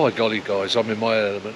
By golly guys, I'm in my element.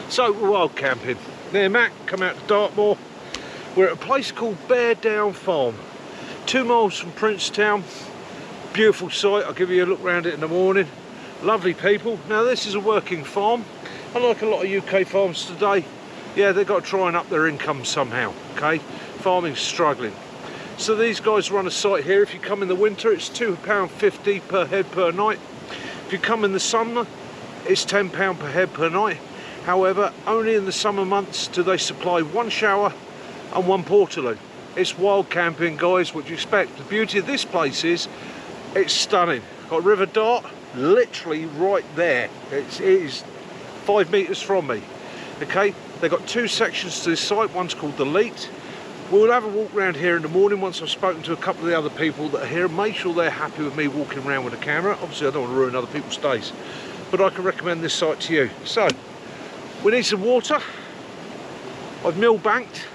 So we're wild camping near Mac, come out to Dartmoor. We're at a place called Bear Down Farm, 2 miles from Princetown. Beautiful site, I'll give you a look around it in the morning. Lovely people. Now this is a working farm. Unlike a lot of UK farms today, yeah, they've got to try and up their income somehow, okay? Farming's struggling. So these guys run a site here. If you come in the winter, it's £2.50 per head per night. If you come in the summer, it's £10 per head per night. However, only in the summer months do they supply 1 shower and 1 portaloo. It's wild camping, guys, what do you expect? The beauty of this place is, it's stunning. Got River Dart literally right there. It is 5 metres from me. Okay, they've got 2 sections to this site. One's called the Leat. We'll have a walk around here in the morning once I've spoken to a couple of the other people that are here and make sure they're happy with me walking around with a camera. Obviously I don't want to ruin other people's days, but I can recommend this site to you. So we need some water. I've mill banked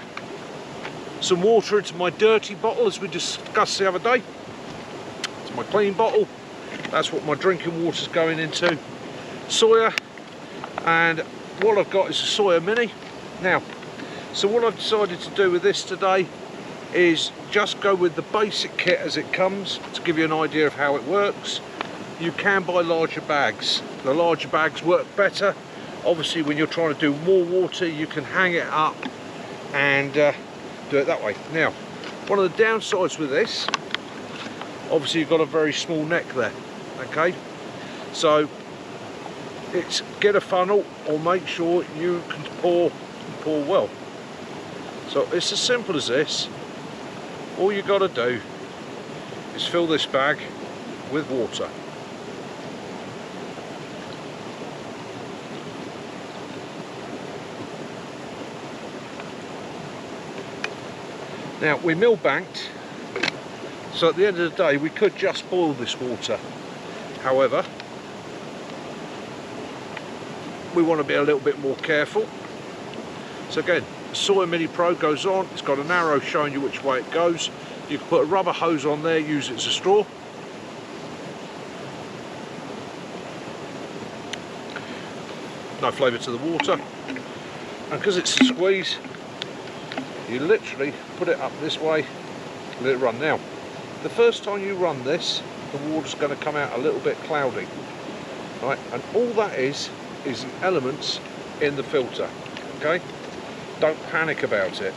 some water into my dirty bottle, as we discussed the other day. It's my clean bottle. That's what my drinking water's going into. Soya, and what I've got is a Soya Mini. Now, so what I've decided to do with this today is just go with the basic kit as it comes, to give you an idea of how it works. You can buy larger bags. The larger bags work better. Obviously, when you're trying to do more water, you can hang it up and do it that way. Now, one of the downsides with this, obviously you've got a very small neck there, okay? So it's get a funnel, or make sure you can pour well. So it's as simple as this. All you got to do is fill this bag with water. Now, we mill banked, so at the end of the day we could just boil this water. However, we want to be a little bit more careful. So again, the Soya Mini Pro goes on, it's got an arrow showing you which way it goes. You can put a rubber hose on there, use it as a straw. No flavour to the water. And because it's a squeeze, you literally put it up this way, let it run. Now, the first time you run this, the water's going to come out a little bit cloudy, right? And all that is the elements in the filter, okay? Don't panic about it.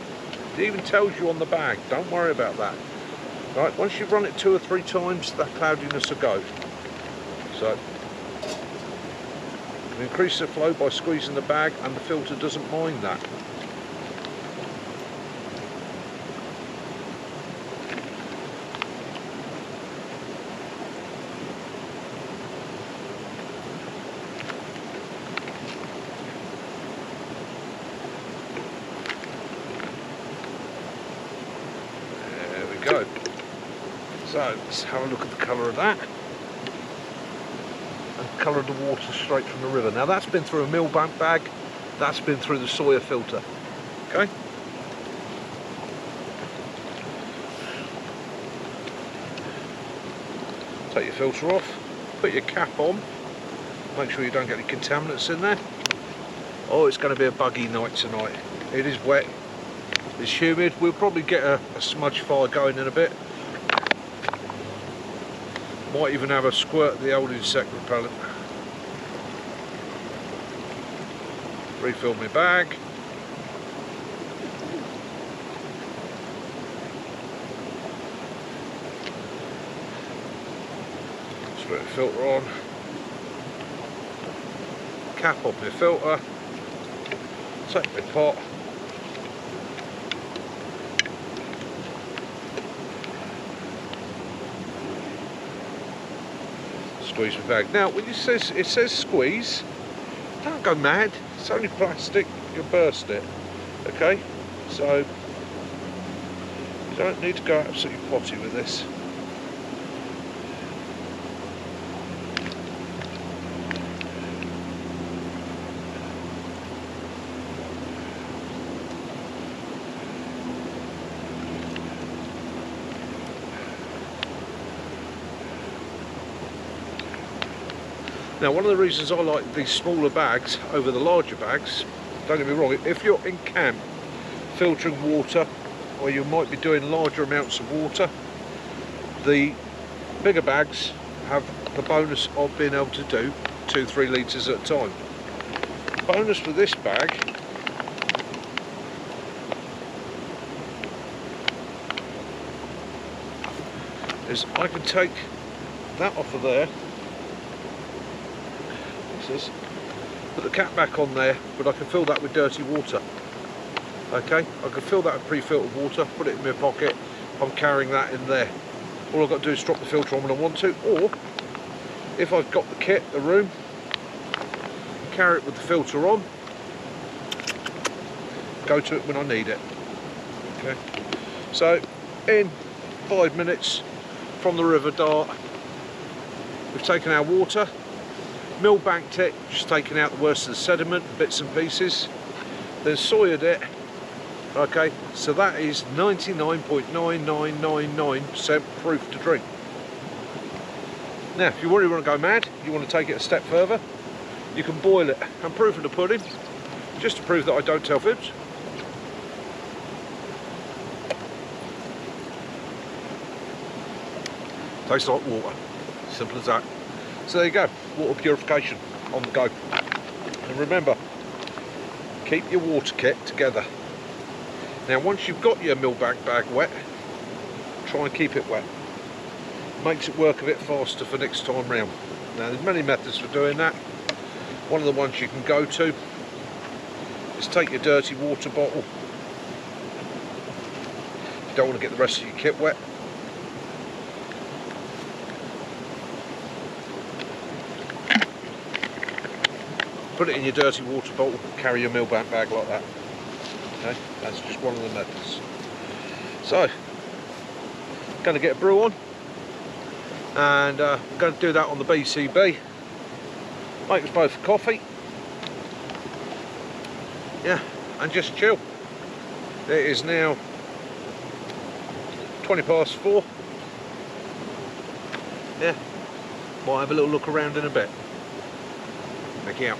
It even tells you on the bag, don't worry about that. Right, once you've run it 2 or 3 times, that cloudiness will go. So, you increase the flow by squeezing the bag, and the filter doesn't mind that. Go. So let's have a look at the colour of that, and colour of the water straight from the river. Now that's been through a mill bank bag, that's been through the Soya filter. Okay. Take your filter off, put your cap on, make sure you don't get any contaminants in there. Oh, it's going to be a buggy night tonight. It is wet. It's humid. We'll probably get a smudge fire going in a bit. Might even have a squirt of the old insect repellent. Refill my bag. Just put the filter on. Cap off my filter. Take my pot. Squeeze my bag. Now, when it says squeeze, don't go mad. It's only plastic. You'll burst it. Okay, so you don't need to go absolutely potty with this. Now, one of the reasons I like these smaller bags over the larger bags, don't get me wrong, if you're in camp filtering water, or you might be doing larger amounts of water, the bigger bags have the bonus of being able to do 2-3 litres at a time. Bonus with this bag is I can take that off of there, put the cap back on there, but I can fill that with dirty water. Okay, I can fill that with pre-filtered water, put it in my pocket, I'm carrying that in there. All I've got to do is drop the filter on when I want to, or if I've got the kit, the room, carry it with the filter on, go to it when I need it. Okay, so in 5 minutes from the River Dart, we've taken our water, mill banked it, just taking out the worst of the sediment, bits and pieces, then soyed it, Okay, so that is 99.9999% proof to drink. Now, if you really want to go mad, you want to take it a step further, you can boil it. I'm proofing the pudding, just to prove that I don't tell fibs. Tastes like water, simple as that. So there you go, water purification on the go. And remember, keep your water kit together. Now once you've got your millbank bag wet, try and keep it wet. Makes it work a bit faster for next time round. Now there's many methods for doing that. One of the ones you can go to is take your dirty water bottle. You don't want to get the rest of your kit wet. Put it in your dirty water bottle, carry your millbank bag like that. Okay, that's just one of the methods. So, going to get a brew on, and I'm going to do that on the BCB. Make us both a coffee. Yeah, and just chill. It is now 4:20. Yeah, might have a little look around in a bit. Thank you.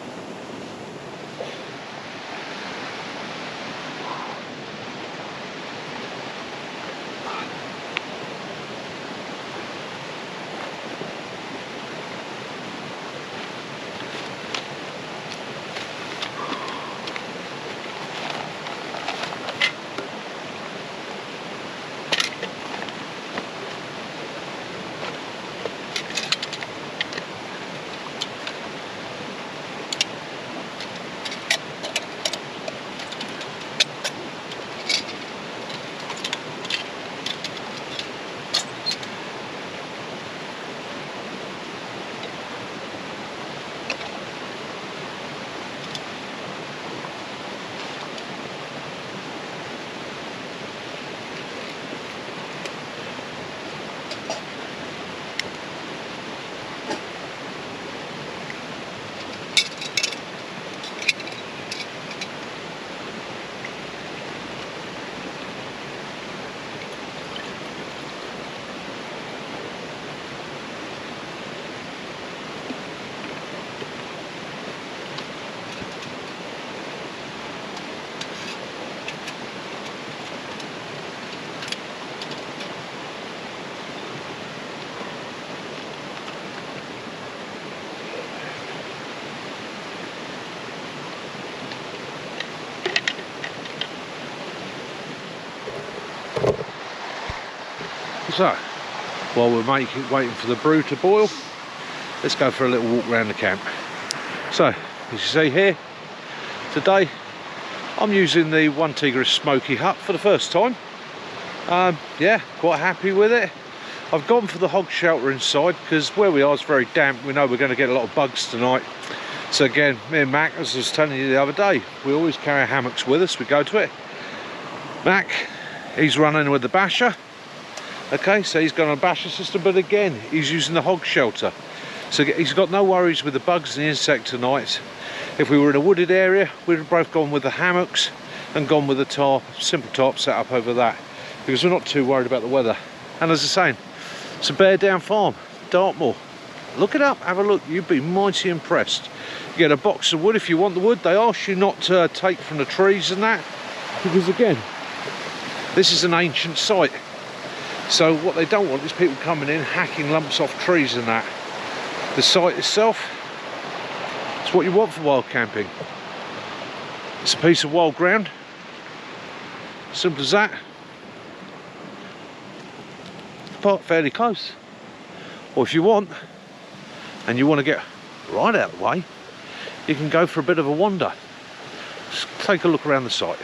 So, while we're waiting for the brew to boil, let's go for a little walk around the camp. So, as you see here, today I'm using the One Tigris Smoky Hut for the first time. Yeah, quite happy with it. I've gone for the hog shelter inside because where we are is very damp. We know we're going to get a lot of bugs tonight. So again, me and Mac, as I was telling you the other day, we always carry hammocks with us, we go to it. Mac, he's running with the basher. Okay, so he's got a basher system, but again, he's using the hog shelter. So he's got no worries with the bugs and the insect tonight. If we were in a wooded area, we'd have both gone with the hammocks and gone with the tarp, simple tarp set up over that, because we're not too worried about the weather. And as I was saying, it's a Bear Down farm, Dartmoor. Look it up, have a look, you'd be mighty impressed. You get a box of wood if you want the wood. They ask you not to take from the trees and that, because again, this is an ancient site. So what they don't want is people coming in, hacking lumps off trees and that. The site itself, it's what you want for wild camping. It's a piece of wild ground, simple as that. Park fairly close. Or if you want, and you want to get right out of the way, you can go for a bit of a wander. Just take a look around the site.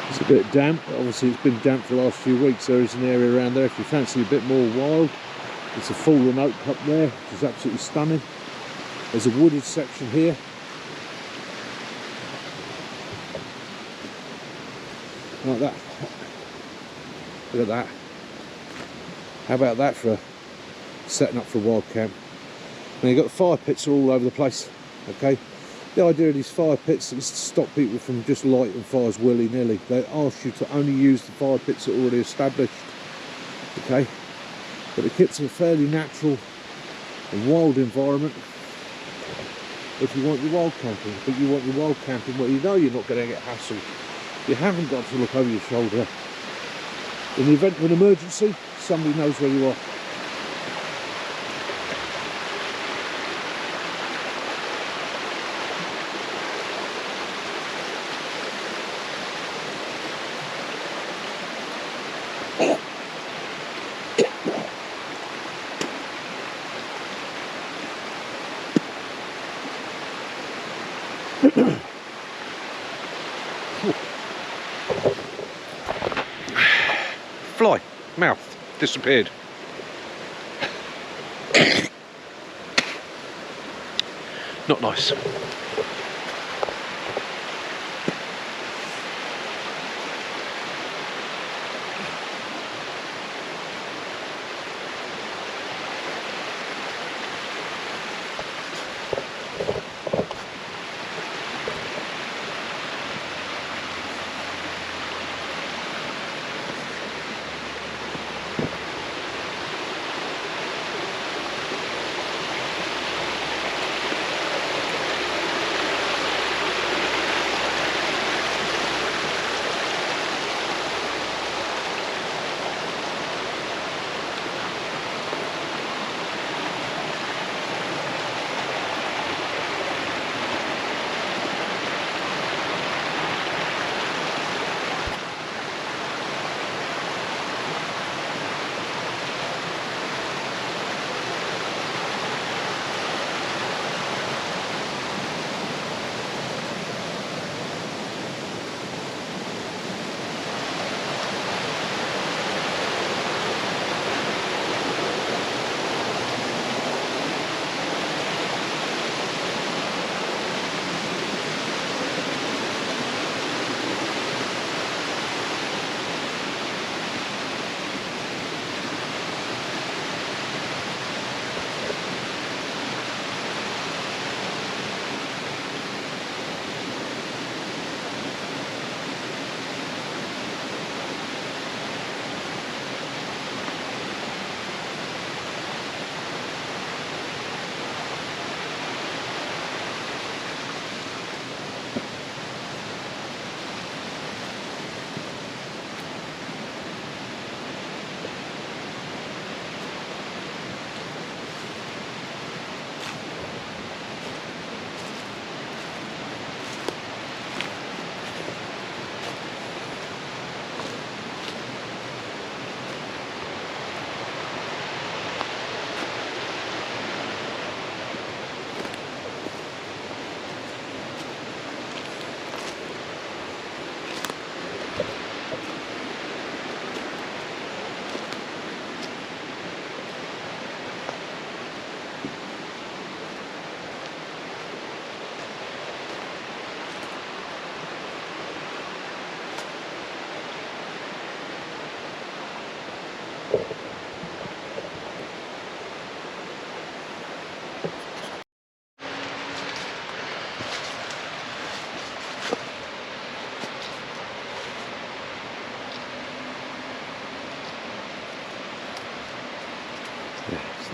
It's a bit damp, obviously it's been damp for the last few weeks. There is an area around there if you fancy a bit more wild. It's a fallen oak up there, which is absolutely stunning. There's a wooded section here. Like that. Look at that. How about that for setting up for a wild camp? Now you've got the fire pits all over the place, okay? The idea of these fire pits is to stop people from just lighting fires willy-nilly. They ask you to only use the fire pits that are already established, okay? But it keeps a fairly natural and wild environment if you want your wild camping. But you want your wild camping where you know you're not going to get hassled. You haven't got to look over your shoulder. In the event of an emergency, somebody knows where you are. Fly, mouth, disappeared. Not nice.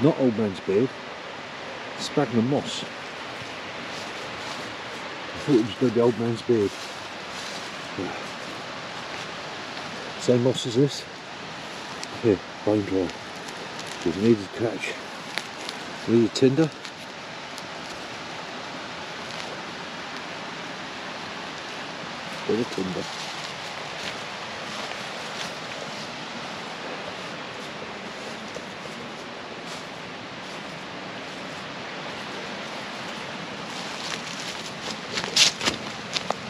Not old man's beard, sphagnum moss. I thought it was going to be old man's beard. Same moss as this. Here, bone dry. We've needed catch. Needed tinder. Bit of tinder.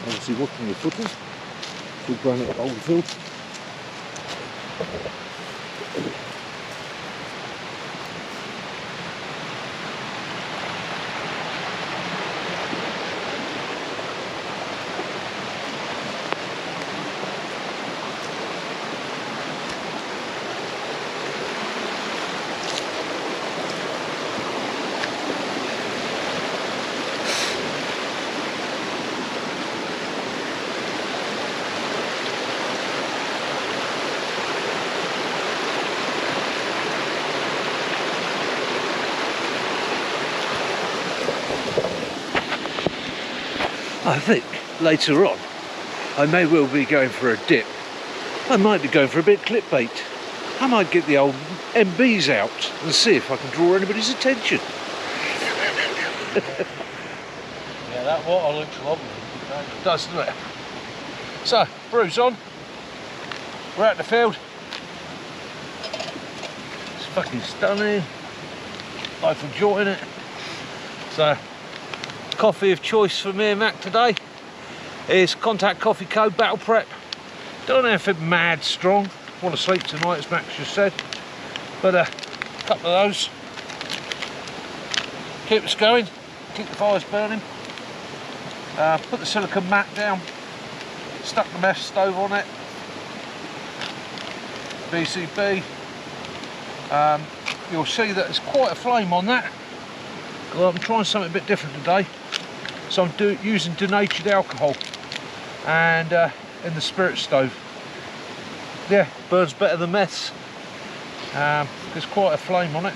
Obviously watching your footer. Full granite Oldfield. I think later on I may well be going for a dip. I might be going for a bit of clickbait. I might get the old MBs out and see if I can draw anybody's attention. Yeah, that water looks lovely. It does, doesn't it? So, brew's on. We're at the field. It's fucking stunning. Life enjoying it. So, coffee of choice for me and Mac today is Contact Coffee Co. Battle Prep. Don't know if it's mad strong. Want to sleep tonight, as Max just said. But a couple of those. Keep us going. Keep the fires burning. Put the silicone mat down. Stuck the mess stove on it. BCB. You'll see that there's quite a flame on that. Well, I'm trying something a bit different today. So I'm using denatured alcohol and in the spirit stove. Yeah, burns better than meths. There's quite a flame on it.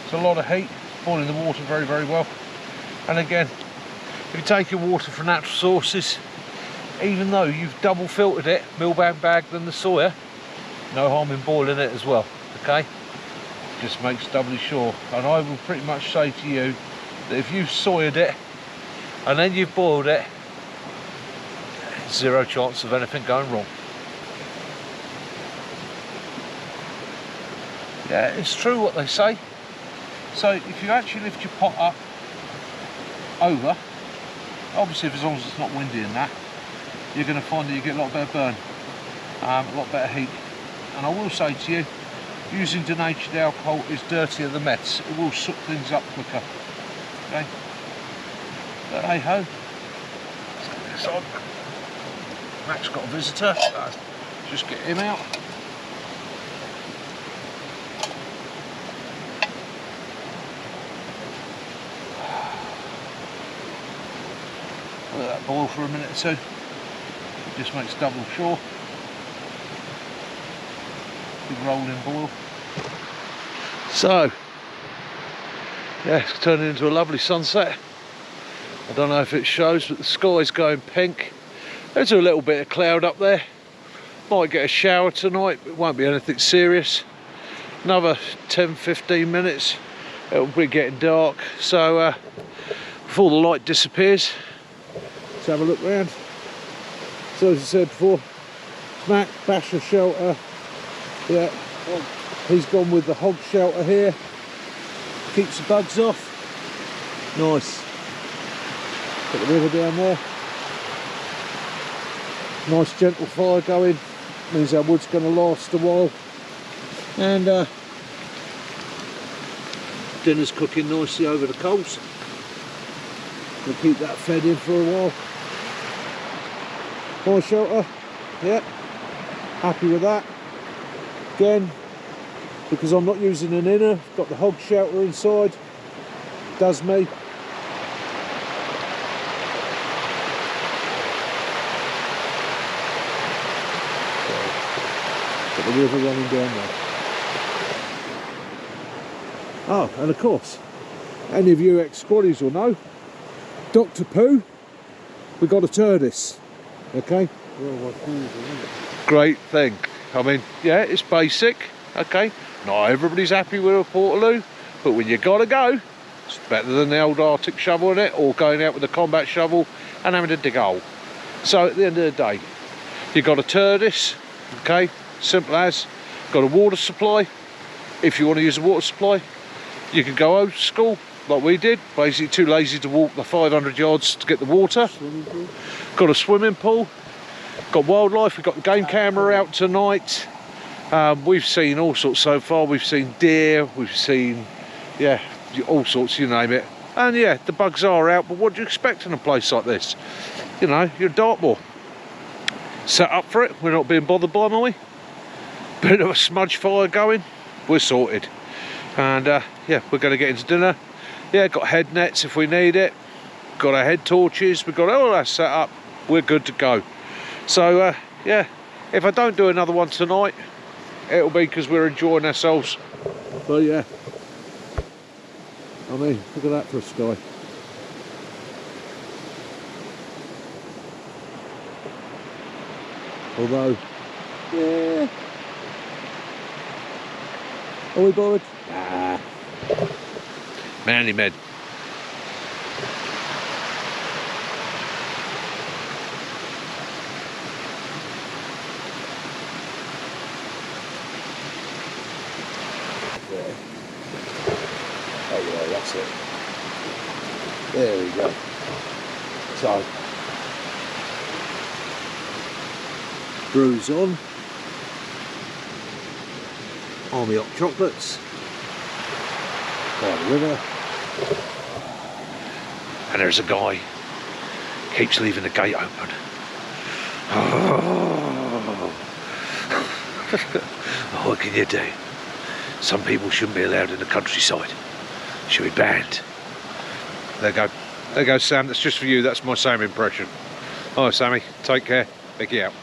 It's a lot of heat, boiling the water very, very well. And again, if you take your water from natural sources, even though you've double filtered it, millbag bagged than the soya, no harm in boiling it as well, okay? Just makes doubly sure. And I will pretty much say to you that if you've soyed it and then you've boiled it, zero chance of anything going wrong. Yeah, it's true what they say. So if you actually lift your pot up over, obviously as long as it's not windy in that, you're going to find that you get a lot better burn, a lot better heat. And I will say to you, using denatured alcohol is dirtier than meths. It will suck things up quicker. Okay? But hey ho. Set this on. Mac's got a visitor. Just get him out. Let that boil for a minute or two. It just makes double sure. Big rolling boil. So, yeah, it's turning into a lovely sunset. I don't know if it shows, but the sky's going pink. There's a little bit of cloud up there. Might get a shower tonight, but it won't be anything serious. Another 10-15 minutes, it'll be getting dark. So, before the light disappears, let's have a look round. So as I said before, Mac, basher shelter. Yeah, he's gone with the hog shelter here. Keeps the bugs off. Nice. Got the river down there. Nice gentle fire going. Means our wood's going to last a while. And dinner's cooking nicely over the coals. We'll keep that fed in for a while. Fire shelter. Yeah. Happy with that. Again, because I'm not using an inner, got the hog shelter inside, does me. Got the river running down there. Oh, and of course, any of you ex-squaddies will know, Dr. Pooh, we got a Turdis, okay? Great thing. I mean, yeah, it's basic, okay? Not everybody's happy with a Portaloo, but when you gotta go, it's better than the old Arctic shovel in it, or going out with a combat shovel and having to dig a hole. So at the end of the day, you've got a Turdis, okay? Simple as. Got a water supply. If you want to use a water supply, you can go old school, like we did. Basically too lazy to walk the 500 yards to get the water. Got a swimming pool. Got wildlife, we've got the game camera out tonight. We've seen all sorts so far. We've seen deer, we've seen, yeah, all sorts, you name it. And yeah, the bugs are out, but what do you expect in a place like this? You know, you're Dartmoor. Set up for it, we're not being bothered by them, are we? Bit of a smudge fire going, we're sorted. And yeah, we're going to get into dinner. Yeah, got head nets if we need it. Got our head torches, we've got all that set up. We're good to go. So yeah, if I don't do another one tonight, it'll be because we're enjoying ourselves. But yeah, I mean, look at that for a sky. Although, yeah, are we bothered? Nah. Manly men. Oh yeah, that's it. There we go. So, brews on. Army hot chocolates. By the river. And there's a guy. Keeps leaving the gate open. Oh. What can you do? Some people shouldn't be allowed in the countryside. Should be banned. There you go. There you go, Sam. That's just for you. That's my Sam impression. All right, Sammy. Take care. Mickey out.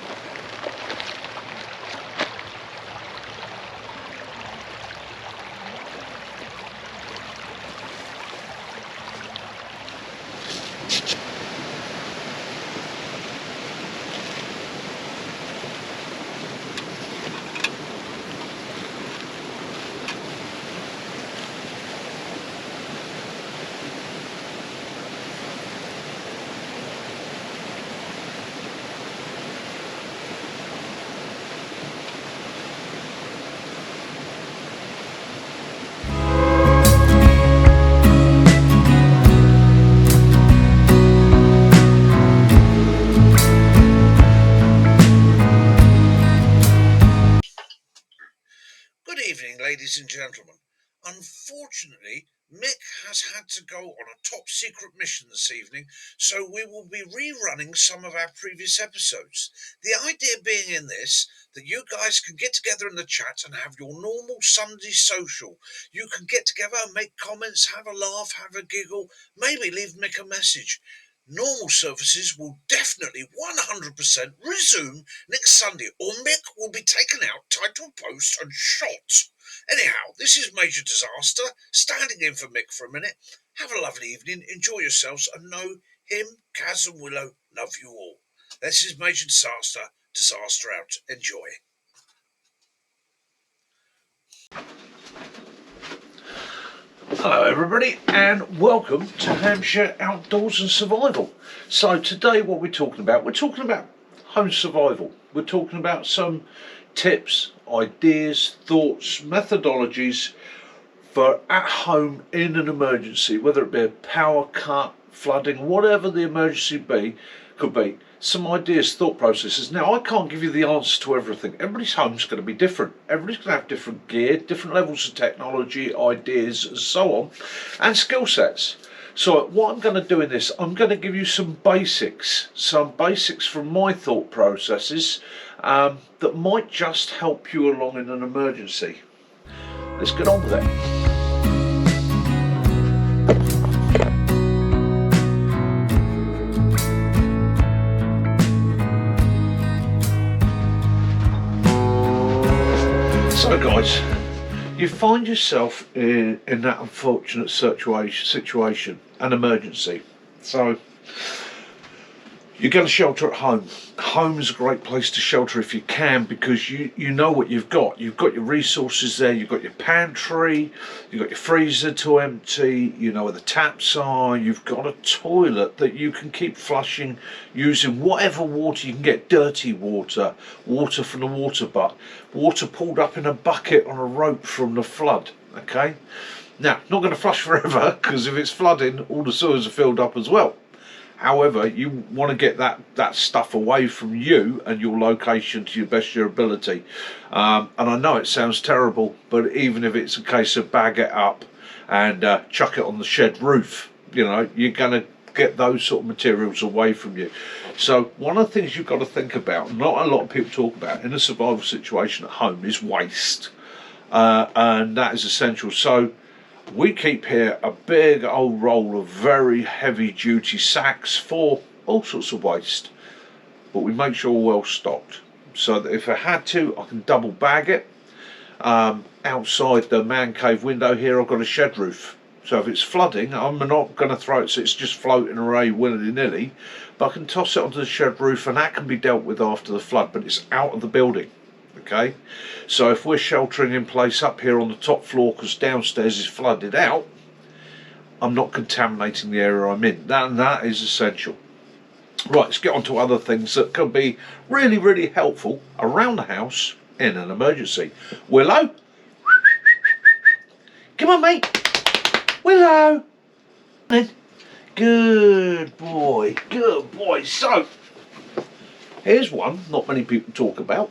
Ladies and gentlemen, unfortunately Mick has had to go on a top secret mission this evening, so we will be rerunning some of our previous episodes. The idea being in this, that you guys can get together in the chat and have your normal Sunday social. You can get together and make comments, have a laugh, have a giggle, maybe leave Mick a message. Normal services will definitely 100% resume next Sunday, or Mick will be taken out, tied to a post and shot. Anyhow, this is Major Disaster, standing in for Mick for a minute. Have a lovely evening, enjoy yourselves, and know him, Kaz and Willow love you all. This is Major Disaster, Disaster out. Enjoy. Hello everybody and welcome to Hampshire Outdoors and Survival. So today what we're talking about home survival. We're talking about some tips, ideas, thoughts, methodologies for at home in an emergency, whether it be a power cut, flooding, whatever the emergency could be. Some ideas, thought processes. Now I can't give you the answer to everything. Everybody's home's going to be different. Everybody's going to have different gear, different levels of technology, ideas and so on, and skill sets. So what I'm going to do in this, I'm going to give you some basics from my thought processes that might just help you along in an emergency. Let's get on with it. So guys, you find yourself in that unfortunate situation, an emergency. So you're going to shelter at home. Home is a great place to shelter if you can, because you know what you've got. You've got your resources there. You've got your pantry, you've got your freezer to empty, you know where the taps are, you've got a toilet that you can keep flushing using whatever water you can get. Dirty water, water from the water butt, water pulled up in a bucket on a rope from the flood. Okay, now not going to flush forever, because if it's flooding all the sewers are filled up as well. However, you want to get that stuff away from you and your location to your best of your ability. And I know it sounds terrible, but even if it's a case of bag it up and chuck it on the shed roof, you know, you're going to get those sort of materials away from you. So one of the things you've got to think about, not a lot of people talk about in a survival situation at home, is waste. And that is essential. So we keep here a big old roll of very heavy duty sacks for all sorts of waste, but we make sure we're well stocked, so that if I had to, I can double bag it. Outside the man cave window here, I've got a shed roof, so if it's flooding, I'm not going to throw it so it's just floating away willy-nilly, but I can toss it onto the shed roof, and that can be dealt with after the flood, but it's out of the building. Okay, so if we're sheltering in place up here on the top floor because downstairs is flooded out, I'm not contaminating the area I'm in. That is essential. Right, let's get on to other things that can be really, really helpful around the house in an emergency. Willow, come on, mate. Willow, good boy, good boy. So here's one not many people talk about.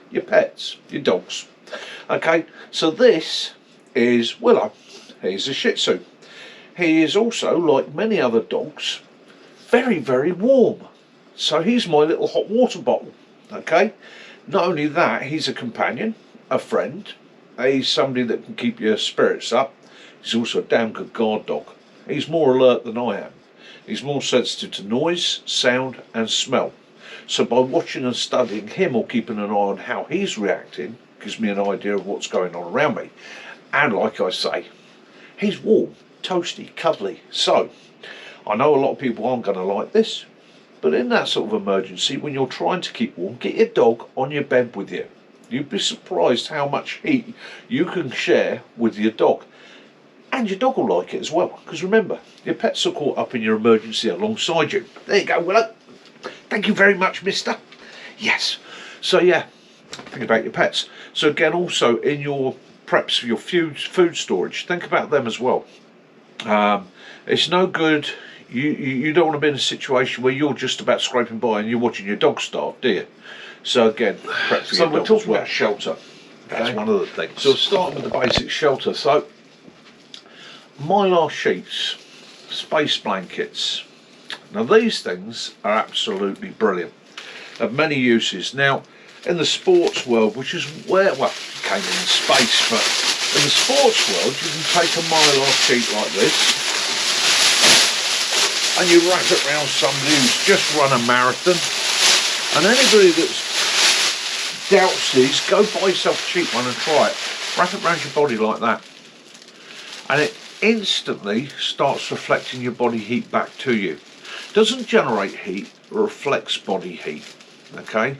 Your pets, your dogs. Okay, so this is Willow. He's a Shih Tzu. He is also, like many other dogs, very, very warm. So he's my little hot water bottle. Okay, not only that, he's a companion, a friend. He's somebody that can keep your spirits up. He's also a damn good guard dog. He's more alert than I am. He's more sensitive to noise, sound and smell. So by watching and studying him, or keeping an eye on how he's reacting, gives me an idea of what's going on around me. And like I say, he's warm, toasty, cuddly. So I know a lot of people aren't going to like this, but in that sort of emergency, when you're trying to keep warm, get your dog on your bed with you. You'd be surprised how much heat you can share with your dog. And your dog will like it as well, because remember, your pets are caught up in your emergency alongside you. There you go, Willow. Thank you very much, mister. Yes. So yeah, think about your pets. So again, also in your preps for your food storage, think about them as well. It's no good. You don't want to be in a situation where you're just about scraping by and you're watching your dog starve, do you? So again, prep for your dog. So we're talking about shelter. That's one of the things. So starting with the basic shelter. So mylar sheets, space blankets. Now these things are absolutely brilliant, have many uses. Now in the sports world, which is where, well, it came in space, but in the sports world you can take a mylar sheet like this and you wrap it around somebody who's just run a marathon, and anybody that doubts these, go buy yourself a cheap one and try it. Wrap it around your body like that, and it instantly starts reflecting your body heat back to you. Doesn't generate heat, reflects body heat. Okay,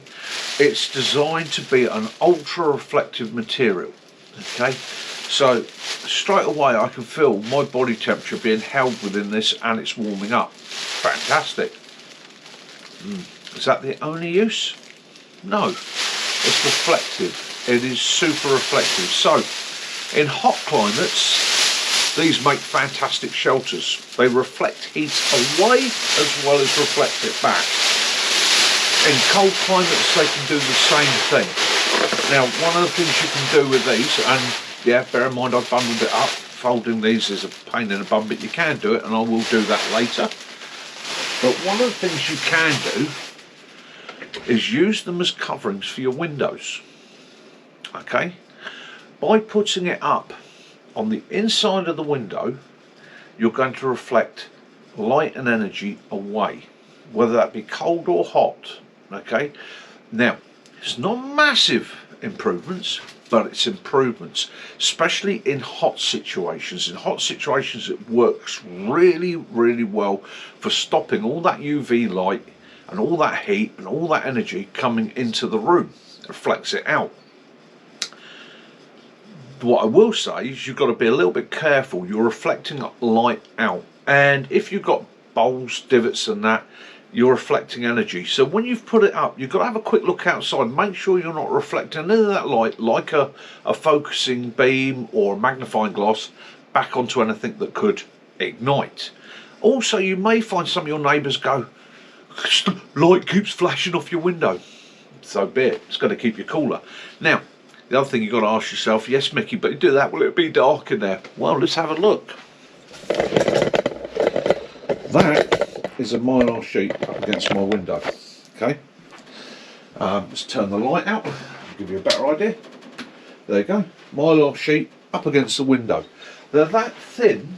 it's designed to be an ultra reflective material. Okay, so straight away I can feel my body temperature being held within this, and it's warming up. Fantastic. Is that the only use? No, it's reflective. It is super reflective. So in hot climates, these make fantastic shelters. They reflect heat away as well as reflect it back. In cold climates, they can do the same thing. Now, one of the things you can do with these, and yeah, bear in mind I've bundled it up. Folding these is a pain in the bum, but you can do it, and I will do that later. But one of the things you can do is use them as coverings for your windows. Okay? By putting it up on the inside of the window, you're going to reflect light and energy away, whether that be cold or hot. Okay, now it's not massive improvements, but it's improvements, especially in hot situations. In hot situations, it works really, really well for stopping all that UV light and all that heat and all that energy coming into the room. It reflects it out. What I will say is you've got to be a little bit careful. You're reflecting light out, and if you've got bowls, divots and that, you're reflecting energy. So when you've put it up, you've got to have a quick look outside, make sure you're not reflecting any of that light like a focusing beam or a magnifying glass back onto anything that could ignite. Also, you may find some of your neighbours go, light keeps flashing off your window. So be it, it's going to keep you cooler. Now, the other thing you've got to ask yourself, yes Mickey, but you do that, will it be dark in there? Well, let's have a look. That is a mylar sheet up against my window. Okay, let's turn the light out, give you a better idea. There you go, mylar sheet up against the window. They're that thin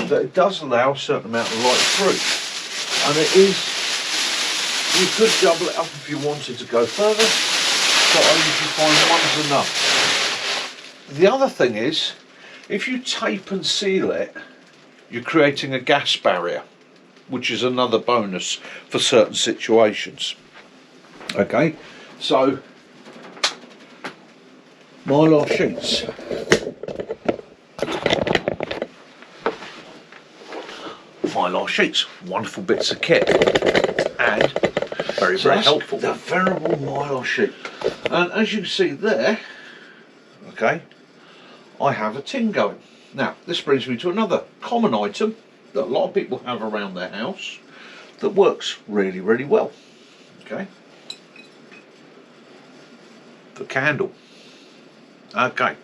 that it does allow a certain amount of light through, and it is, you could double it up if you wanted to go further, but I usually find one's enough. The other thing is, if you tape and seal it, you're creating a gas barrier, which is another bonus for certain situations. Okay, so mylar sheets. Mylar sheets, wonderful bits of kit, and very helpful. The venerable mylar sheet, and as you can see there, okay, I have a tin going. Now this brings me to another common item that a lot of people have around their house that works really well. Okay, the candle. Okay,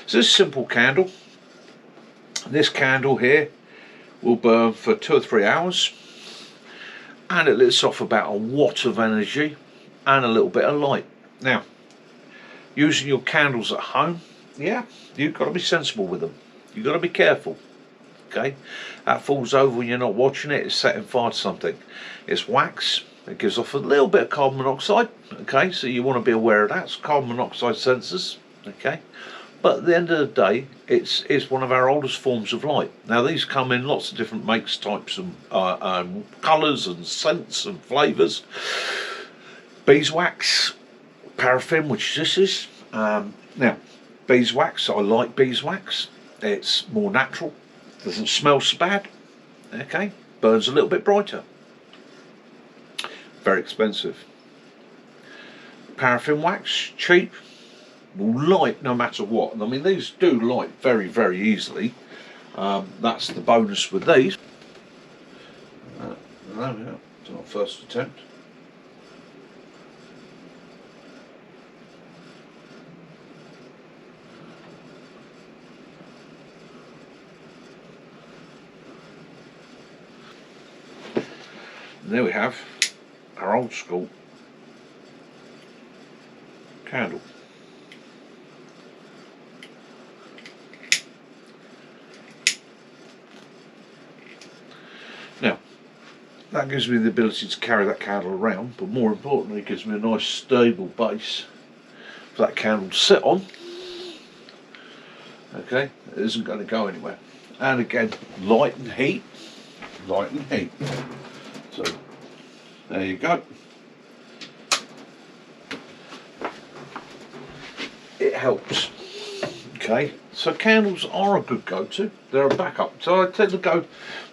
so this simple candle, this candle here will burn for 2 or 3 hours, and it lets off about a watt of energy and a little bit of light. Now, using your candles at home, yeah, you've got to be sensible with them. You've got to be careful. Okay, that falls over when you're not watching it, it's setting fire to something. It's wax, it gives off a little bit of carbon monoxide. Okay, so you want to be aware of that. It's carbon monoxide sensors. Okay, but at the end of the day, it's one of our oldest forms of light. Now these come in lots of different makes, types, and colours and scents and flavours. Beeswax, paraffin, which this is. Now, beeswax, I like beeswax. It's more natural, doesn't smell so bad. Okay, burns a little bit brighter. Very expensive. Paraffin wax, cheap. Will light no matter what. I mean, these do light very easily. That's the bonus with these. It's our first attempt. And there we have our old school candle. Now, that gives me the ability to carry that candle around, but more importantly, it gives me a nice stable base for that candle to sit on. Okay, it isn't going to go anywhere. And again, light and heat. Light and heat. So, there you go. It helps. Okay, so candles are a good go-to. They're a backup. So I tend to go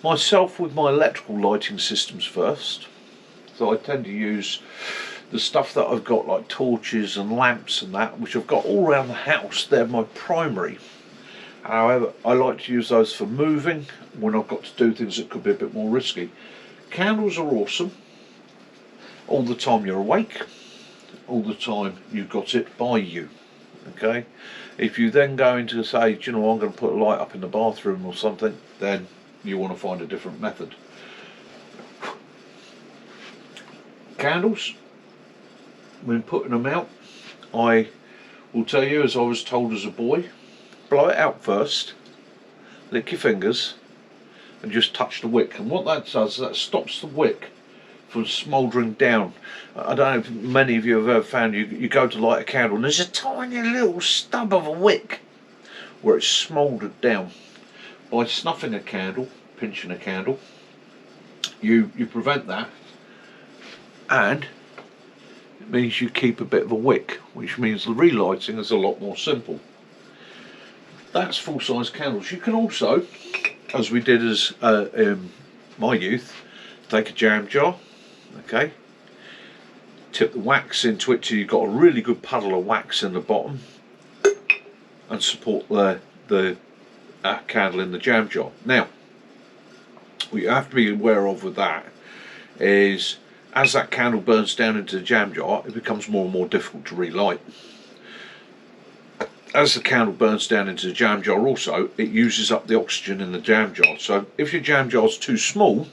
myself with my electrical lighting systems first. So I tend to use the stuff that I've got, like torches and lamps and that, which I've got all around the house. They're my primary. However, I like to use those for moving when I've got to do things that could be a bit more risky. Candles are awesome. All the time you're awake. All the time you've got it by you. Okay, if you then go into say, do you know, I'm going to put a light up in the bathroom or something, then you want to find a different method. Candles, when putting them out, I will tell you, as I was told as a boy, blow it out first, lick your fingers, and just touch the wick. And what that does is that stops the wick from smouldering down. I don't know if many of you have ever found you go to light a candle and there's a tiny little stub of a wick where it's smouldered down. By snuffing a candle, pinching a candle, you prevent that, and it means you keep a bit of a wick, which means the relighting is a lot more simple. That's full-size candles. You can also, as we did as in my youth, take a jam jar. Okay, tip the wax into it till you've got a really good puddle of wax in the bottom, and support the candle in the jam jar. Now, What you have to be aware of with that is, as that candle burns down into the jam jar, it becomes more and more difficult to relight. As the candle burns down into the jam jar also, it uses up the oxygen in the jam jar. So if your jam jar is too small,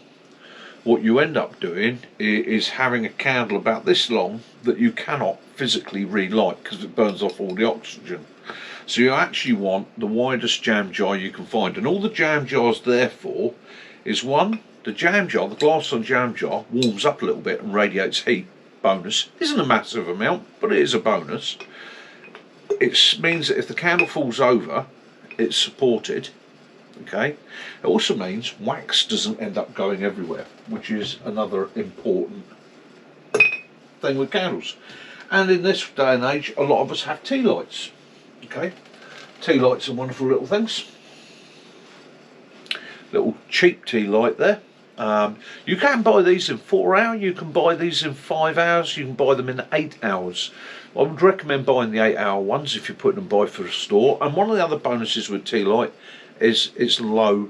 what you end up doing is having a candle about this long that you cannot physically relight because it burns off all the oxygen. So you actually want the widest jam jar you can find, and all the jam jars therefore is, one, the jam jar, the glass on jam jar warms up a little bit and radiates heat. Bonus. Isn't a massive amount, but it is a bonus. It means that if the candle falls over, it's supported. Okay. It also means wax doesn't end up going everywhere, which is another important thing with candles. And in this day and age, a lot of us have tea lights. Okay, tea lights are wonderful little things. Little cheap tea light there. You can buy these in 4 hours, you can buy these in 5 hours, you can buy them in 8 hours. I would recommend buying the 8-hour ones if you're putting them by for a store. And one of the other bonuses with tea light is it's low.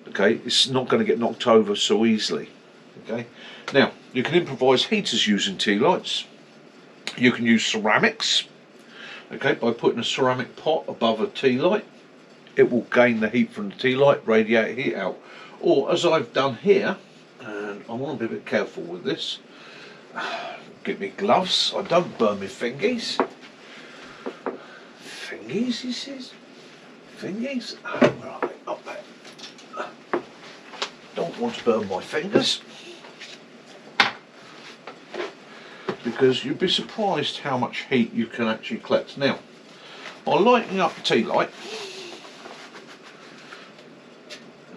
Okay, it's not going to get knocked over so easily. Okay, now you can improvise heaters using tea lights. You can use ceramics. Okay, by putting a ceramic pot above a tea light, it will gain the heat from the tea light, radiate heat out. Or as I've done here, and I want to be a bit careful with this, get me gloves, I don't burn my fingies. Fingies, he says? Fingies? Oh, where are they? Up there. Don't want to burn my fingers, because you'd be surprised how much heat you can actually collect. Now, by lighting up the tea light,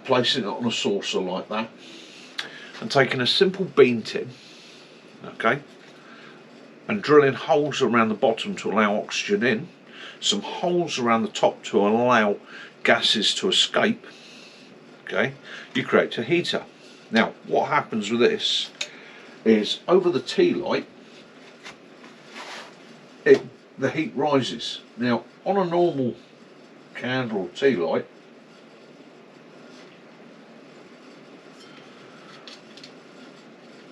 placing it on a saucer like that, and taking a simple bean tin, okay, and drilling holes around the bottom to allow oxygen in, some holes around the top to allow gases to escape, okay, you create a heater. Now, what happens with this is, over the tea light, the heat rises. Now, on a normal candle or tea light,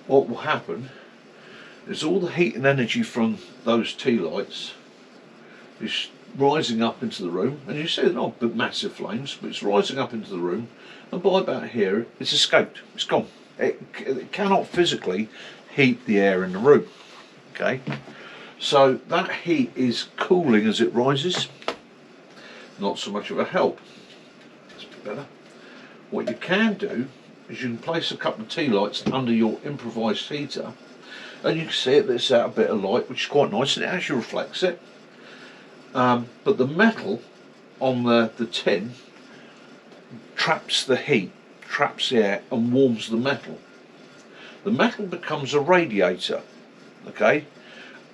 what will happen is all the heat and energy from those tea lights is rising up into the room, and you see they're not massive flames, but it's rising up into the room, and by about here it's escaped, it's gone. It cannot physically heat the air in the room. Okay, so that heat is cooling as it rises, not so much of a help. That's a bit better. What you can do is you can place a couple of tea lights under your improvised heater, and you can see it lets out a bit of light, which is quite nice, and it actually reflects it. But the metal on the tin traps the heat, traps the air, and warms the metal. The metal becomes a radiator, okay,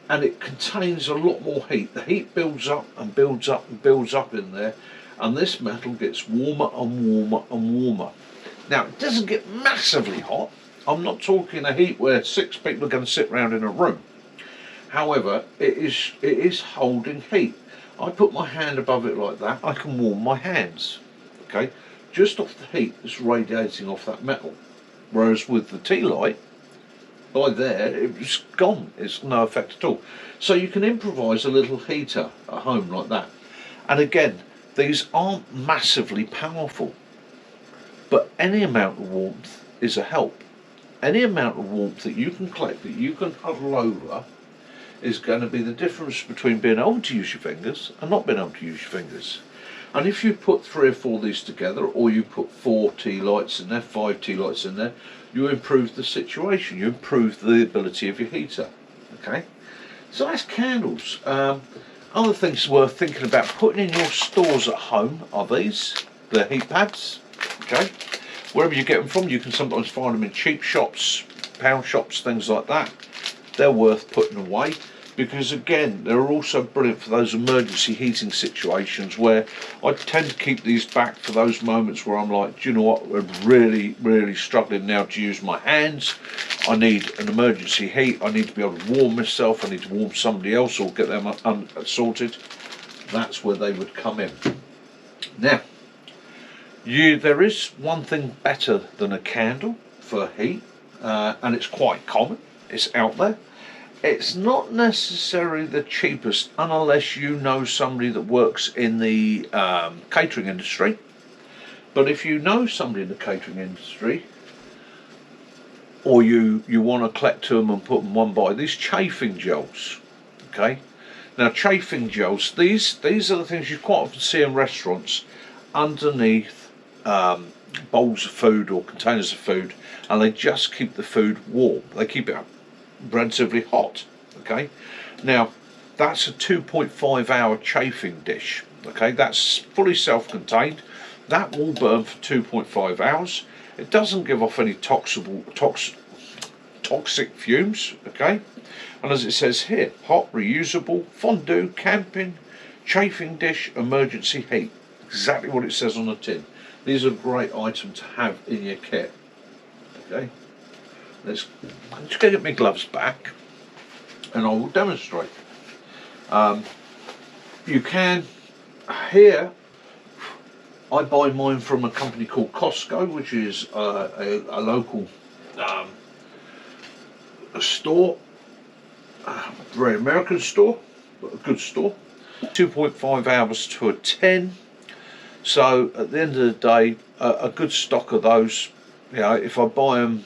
and it contains a lot more heat. The heat builds up and builds up and builds up in there, and this metal gets warmer and warmer and warmer. Now, it doesn't get massively hot. I'm not talking a heat where 6 people are going to sit around in a room. However, it is holding heat. I put my hand above it like that, I can warm my hands, okay, just off the heat that's radiating off that metal. Whereas with the tea light, by there, it's gone, it's no effect at all. So you can improvise a little heater at home like that. And again, these aren't massively powerful, but any amount of warmth is a help. Any amount of warmth that you can collect, that you can huddle over, is going to be the difference between being able to use your fingers and not being able to use your fingers. And if you put 3 or 4 of these together, or you put 4 tea lights in there, 5 tea lights in there, you improve the situation, you improve the ability of your heater. Okay, so that's candles. Other things worth thinking about putting in your stores at home are these, the heat pads. Okay, wherever you get them from, you can sometimes find them in cheap shops, pound shops, things like that. They're worth putting away, because again, they're also brilliant for those emergency heating situations where I tend to keep these back for those moments where I'm like, do you know what, I'm really struggling now to use my hands. I need an emergency heat, I need to be able to warm myself, I need to warm somebody else or get them sorted. That's where they would come in. Now, There is one thing better than a candle for heat, and it's quite common. It's out there. It's not necessarily the cheapest unless you know somebody that works in the catering industry. But if you know somebody in the catering industry, or you want to collect them and put them one by, these chafing gels, okay? Now chafing gels, these are the things you quite often see in restaurants underneath bowls of food or containers of food, and they just keep the food warm. They keep it relatively hot, okay? Now that's a 2.5 hour chafing dish, okay? That's fully self-contained. That will burn for 2.5 hours. It doesn't give off any toxic fumes, okay? And as it says here, hot, reusable, fondue, camping, chafing dish, emergency heat. Exactly what it says on the tin. These are a great item to have in your kit, okay? I'm just going to get my gloves back and I will demonstrate. You can, here, I buy mine from a company called Costco, which is a local store, very American store, but a good store. 2.5 hours to a tin. So at the end of the day, a good stock of those, you know, if I buy them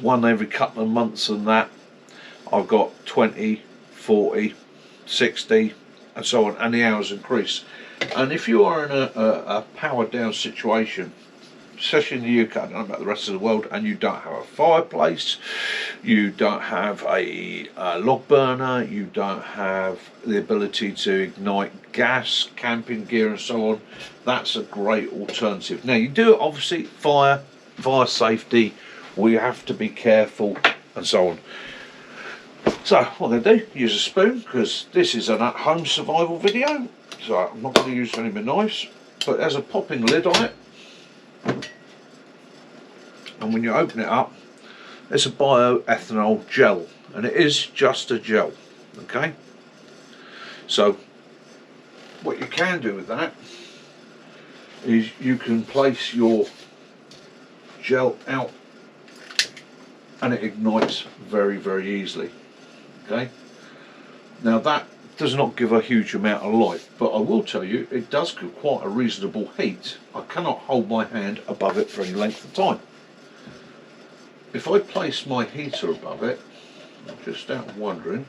one every couple of months and that, I've got 20, 40, 60 and so on, and the hours increase. And if you are in a powered down situation, especially in the UK, I don't know about the rest of the world, and you don't have a fireplace, you don't have a log burner, you don't have the ability to ignite gas, camping gear and so on, that's a great alternative. Now you do obviously fire safety, we have to be careful and so on. So what I'm going to do, use a spoon, because this is an at-home survival video, so I'm not going to use any of my knives, but there's a popping lid on it, and when you open it up, it's a bioethanol gel, and it is just a gel, okay? So what you can do with that is you can place your gel out and it ignites very, very easily, okay? Now that does not give a huge amount of light, but I will tell you it does give quite a reasonable heat. I cannot hold my hand above it for any length of time. If I place my heater above it, I'm just out wondering,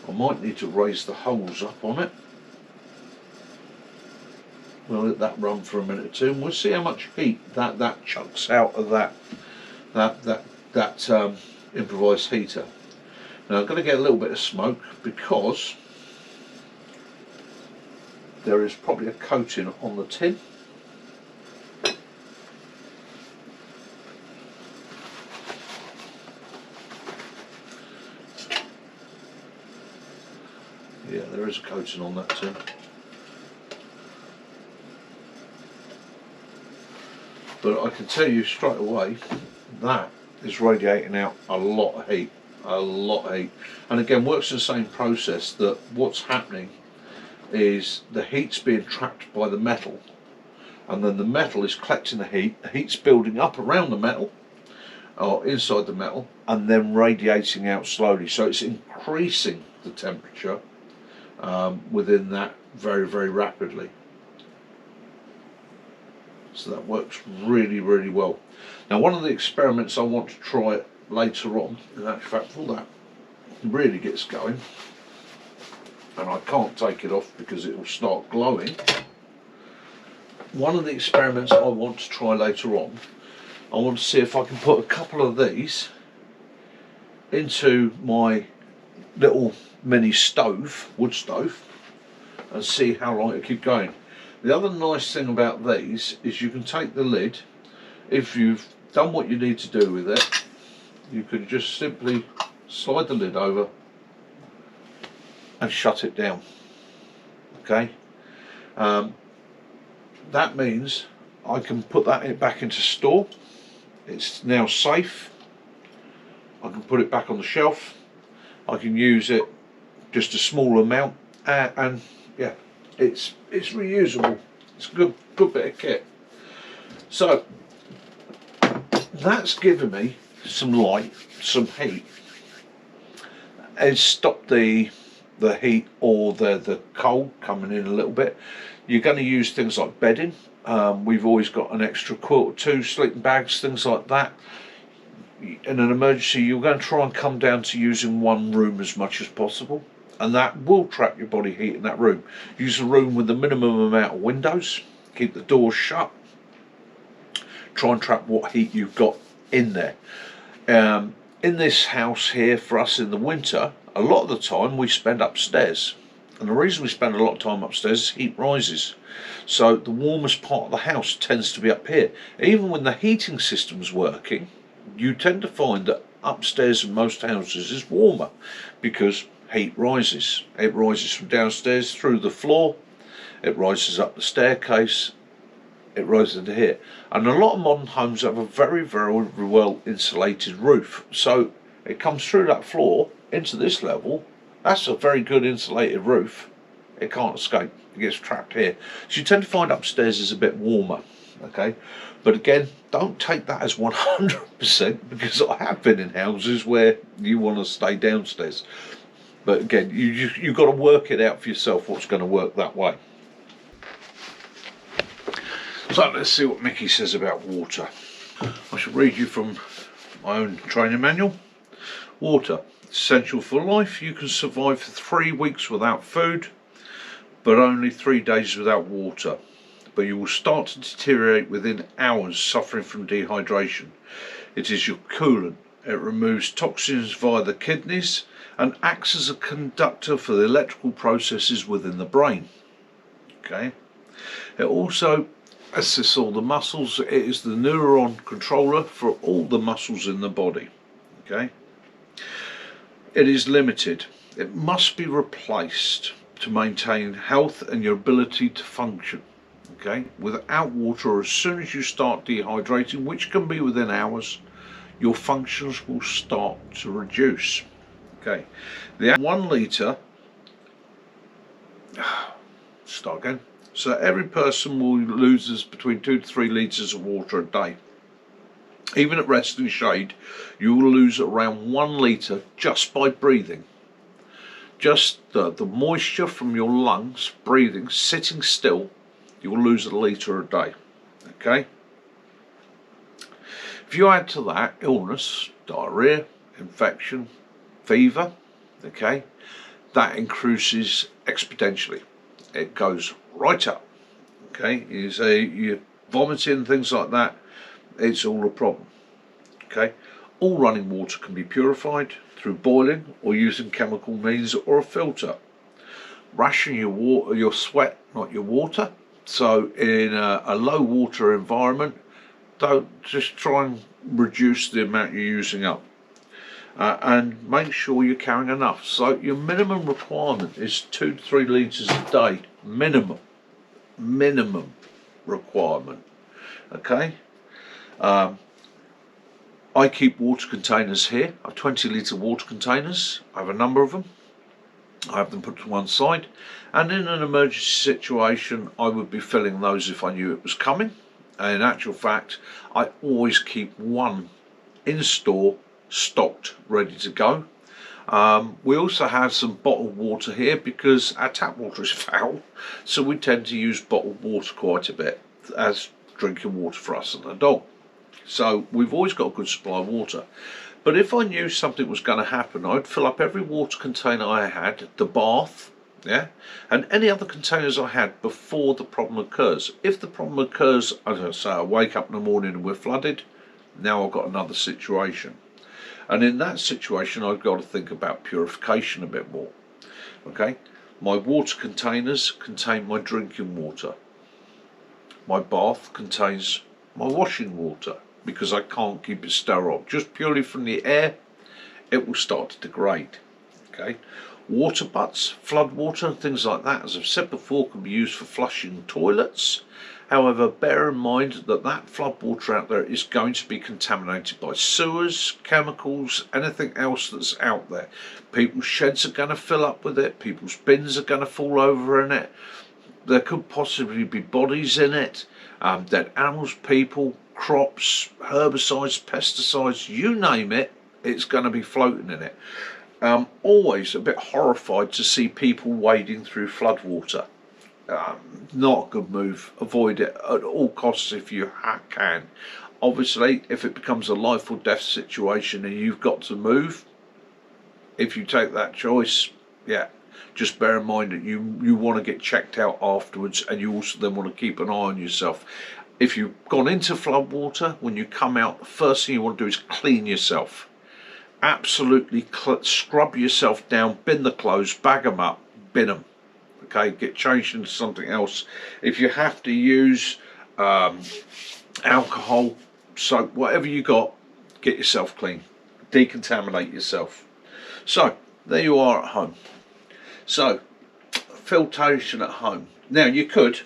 I might need to raise the hose up on it. We'll let that run for a minute or two and we'll see how much heat that chucks out of that improvised heater. Now I'm going to get a little bit of smoke because there is probably a coating on the tin. Yeah, there is a coating on that tin. But I can tell you straight away that is radiating out a lot of heat. And again, works in the same process, that what's happening is the heat's being trapped by the metal, and then the metal is collecting the heat's building up around the metal or inside the metal and then radiating out slowly, so it's increasing the temperature within that very, very rapidly. So that works really, really well. Now one of the experiments I want to try later on, in actual fact, before that really gets going, and I can't take it off because it will start glowing, one of the experiments I want to try later on, I want to see if I can put a couple of these into my little mini stove, wood stove, and see how long it keep going. The other nice thing about these is you can take the lid, if you've done what you need to do with it, you can just simply slide the lid over and shut it down, okay? That means I can put that back into store. It's now safe. I can put it back on the shelf. I can use it just a small amount, and yeah, it's reusable. It's a good bit of kit. So that's given me some light, some heat. It's stopped the heat or the cold coming in a little bit. You're going to use things like bedding. We've always got an extra quilt or two, sleeping bags, things like that. In an emergency, you're going to try and come down to using one room as much as possible, and that will trap your body heat in that room. Use a room with the minimum amount of windows, keep the doors shut, try and trap what heat you've got in there. In this house here, for us in the winter, a lot of the time we spend upstairs, and the reason we spend a lot of time upstairs is heat rises. So the warmest part of the house tends to be up here. Even when the heating system's working, you tend to find that upstairs in most houses is warmer because heat rises. It rises from downstairs through the floor, it rises up the staircase, it rises into here. And a lot of modern homes have a very, very well insulated roof. So it comes through that floor into this level. That's a very good insulated roof. It can't escape. It gets trapped here. So you tend to find upstairs is a bit warmer. Okay, but again, don't take that as 100%, because I have been in houses where you want to stay downstairs. But again, you've got to work it out for yourself what's going to work that way. So let's see what Mickey says about water. I shall read you from my own training manual. Water, essential for life. You can survive for 3 weeks without food, but only 3 days without water. But you will start to deteriorate within hours, suffering from dehydration. It is your coolant. It removes toxins via the kidneys and acts as a conductor for the electrical processes within the brain. Okay. It also assists all the muscles. It is the neuron controller for all the muscles in the body. Okay. It is limited. It must be replaced to maintain health and your ability to function. Okay, without water, as soon as you start dehydrating, which can be within hours, your functions will start to reduce. Okay, the 1 litre, start again. So every person will lose between 2 to 3 litres of water a day. Even at rest and shade, you will lose around 1 litre just by breathing. Just the moisture from your lungs, breathing, sitting still, you will lose 1 litre a day. Okay. If you add to that illness, diarrhea, infection, fever, okay, that increases exponentially. It goes right up. Okay, you say you're vomiting, things like that, it's all a problem. Okay, all running water can be purified through boiling or using chemical means or a filter. Ration your sweat, not your water. So in a low water environment, don't just try and reduce the amount you're using up, and make sure you're carrying enough. So your minimum requirement is 2 to 3 litres a day, minimum requirement. Okay. I keep water containers here. I have 20 litre water containers. I have a number of them. I have them put to one side, and in an emergency situation I would be filling those if I knew it was coming. And in actual fact, I always keep one in store, stocked, ready to go. We also have some bottled water here because our tap water is foul, so we tend to use bottled water quite a bit as drinking water for us and the dog. So we've always got a good supply of water. But if I knew something was going to happen, I'd fill up every water container I had, the bath, yeah, and any other containers I had before the problem occurs. If the problem occurs, as I say, I wake up in the morning and we're flooded, now I've got another situation. And in that situation, I've got to think about purification a bit more. Okay, my water containers contain my drinking water. My bath contains my washing water, because I can't keep it sterile. Just purely from the air, it will start to degrade. Okay, water butts, flood water, things like that, as I've said before, can be used for flushing toilets. However, bear in mind that that flood water out there is going to be contaminated by sewers, chemicals, anything else that's out there. People's sheds are going to fill up with it, people's bins are going to fall over in it. there could possibly be bodies in it, dead animals, people, crops, herbicides, pesticides, you name it, it's going to be floating in it. Always a bit horrified to see people wading through floodwater. Not a good move. Avoid it at all costs if you can. Obviously, if it becomes a life or death situation and you've got to move, if you take that choice, yeah, just bear in mind that you want to get checked out afterwards, and you also then want to keep an eye on yourself. If you've gone into floodwater, when you come out, the first thing you want to do is clean yourself. Absolutely scrub yourself down, bin the clothes, bag them up, bin them. Okay, get changed into something else. If you have to use alcohol, soap, whatever you got, get yourself clean. Decontaminate yourself. So, there you are at home. So, filtration at home. Now, you could,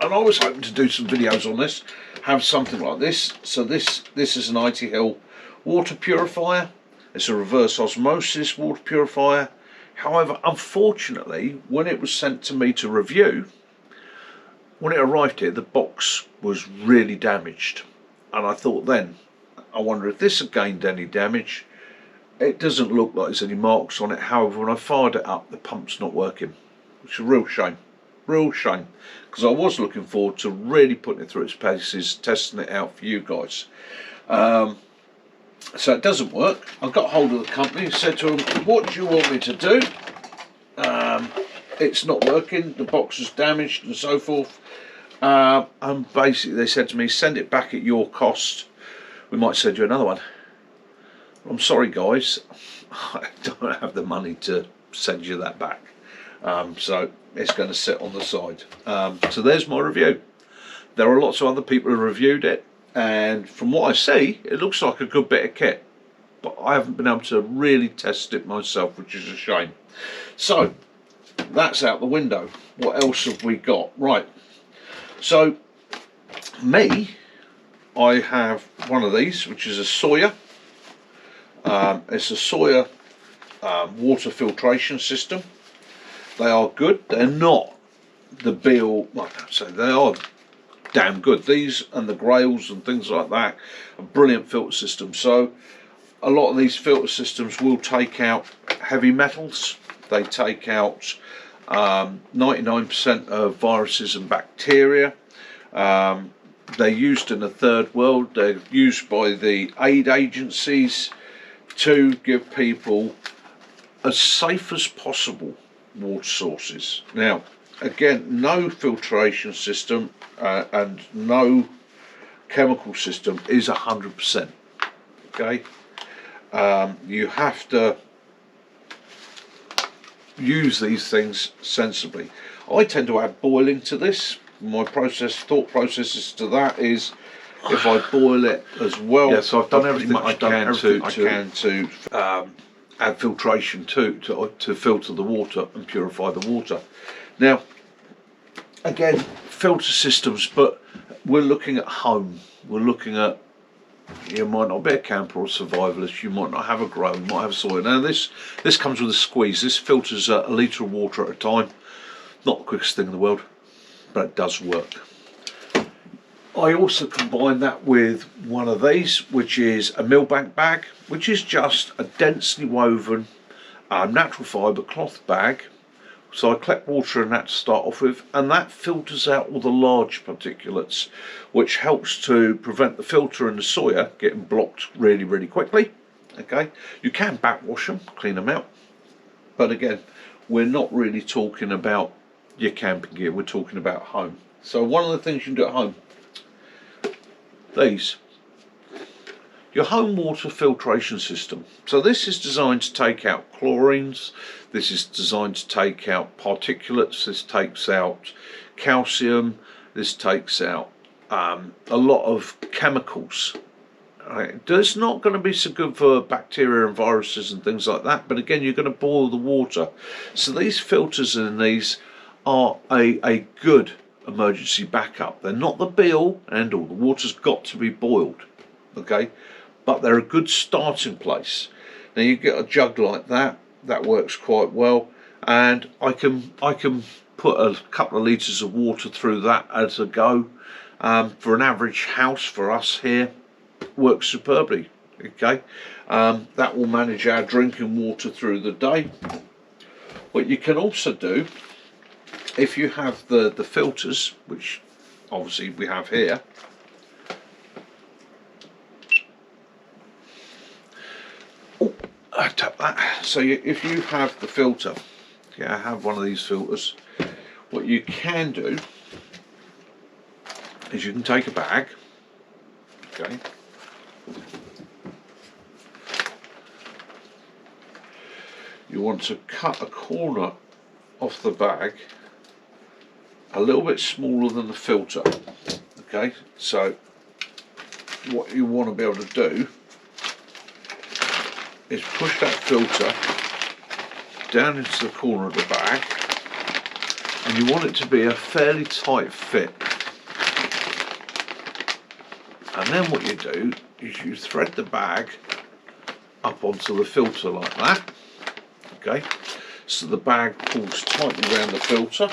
and I was hoping to do some videos on this, have something like this. So this is an IT Hill water purifier. It's a reverse osmosis water purifier. However, unfortunately, when it was sent to me to review, when it arrived here, the box was really damaged. And I thought then, I wonder if this had gained any damage. It doesn't look like there's any marks on it. However, when I fired it up, the pump's not working, which is a real shame. Real shame, because I was looking forward to really putting it through its paces, testing it out for you guys. So it doesn't work. I got hold of the company, said to them, what do you want me to do? It's not working, the box is damaged and so forth. And basically they said to me, send it back at your cost. We might send you another one. I'm sorry guys, I don't have the money to send you that back. So it's going to sit on the side. So there's my review. There are lots of other people who reviewed it, and from what I see, it looks like a good bit of kit, but I haven't been able to really test it myself, which is a shame. So that's out the window. What else have we got? Right, so I have one of these, which is a Sawyer. It's a Sawyer water filtration system. They are good. They're not the be-all, like I say, they are damn good. These and the Grails and things like that are brilliant filter systems. So a lot of these filter systems will take out heavy metals. They take out 99% of viruses and bacteria. They're used in the third world. They're used by the aid agencies to give people as safe as possible water sources. Now, again, no filtration system and no chemical system is 100%. Okay, you have to use these things sensibly. I tend to add boiling to this. My thought process to that is, if I boil it as well. Yes, yeah, so I've done everything I can to add filtration to filter the water and purify the water. Now, again, filter systems, but we're looking at home. We're looking at, you might not be a camper or survivalist, you might not have a grow, you might have a soil. Now this comes with a squeeze. This filters a litre of water at a time. Not the quickest thing in the world, but it does work. I also combine that with one of these, which is a Millbank bag, which is just a densely woven natural fibre cloth bag. So I collect water in that to start off with, and that filters out all the large particulates, which helps to prevent the filter and the Sawyer getting blocked really, really quickly. Okay, you can backwash them, clean them out, but again, we're not really talking about your camping gear, we're talking about home. So one of the things you can do at home, these, your home water filtration system. So this is designed to take out chlorines, this is designed to take out particulates, this takes out calcium, this takes out a lot of chemicals. Right. It's not going to be so good for bacteria and viruses and things like that, but again, you're going to boil the water. So these filters in these are a good emergency backup. They're not the be-all and end-all. The water's got to be boiled, okay, but they're a good starting place. Now you get a jug like that, that works quite well. and I can put a couple of litres of water through that as a go. For an average house for us here, works superbly. Okay, that will manage our drinking water through the day. What you can also do, if you have the filters, which obviously we have here, I tap that. So if you have the filter, I have one of these filters, what you can do is you can take a bag, okay, you want to cut a corner off the bag a little bit smaller than the filter. Okay, so what you want to be able to do is push that filter down into the corner of the bag, and you want it to be a fairly tight fit. And then what you do is you thread the bag up onto the filter like that. Okay, so the bag pulls tightly around the filter.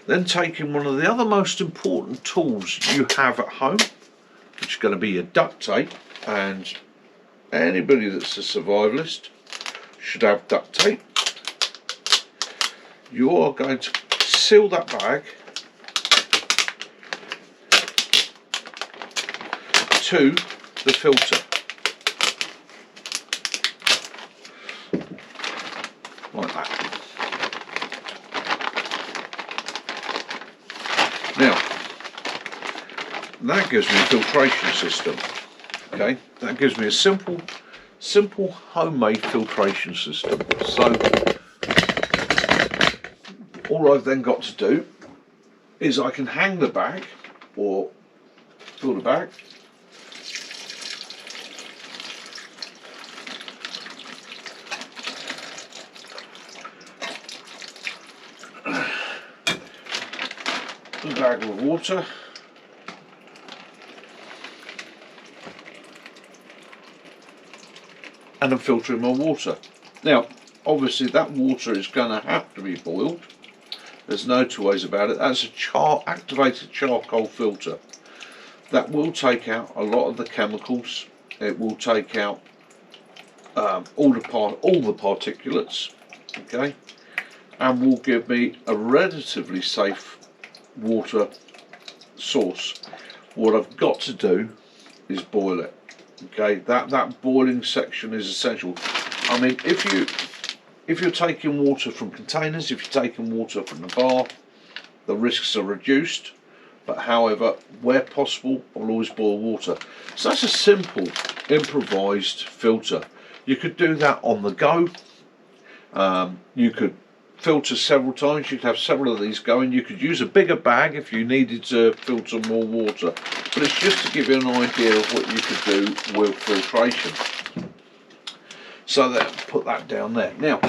Then taking one of the other most important tools you have at home, which is going to be your duct tape, and anybody that's a survivalist should have duct tape. You are going to seal that bag to the filter, like that. Now, that gives me a filtration system. Okay, that gives me a simple homemade filtration system. So all I've then got to do is I can hang the bag, or fill the bag, the bag with water, and I'm filtering my water. Now obviously that water is going to have to be boiled, there's no two ways about it. That's a activated charcoal filter. That will take out a lot of the chemicals, it will take out all the particulates, okay, and will give me a relatively safe water source. What I've got to do is boil it. Okay, that boiling section is essential. I mean, if you're taking water from containers, if you're taking water from the bar, the risks are reduced. But however, where possible, I'll always boil water. So that's a simple improvised filter. You could do that on the go. You could filter several times. You could have several of these going. You could use a bigger bag if you needed to filter more water. But it's just to give you an idea of what you could do with filtration. So that, put that down there. Now,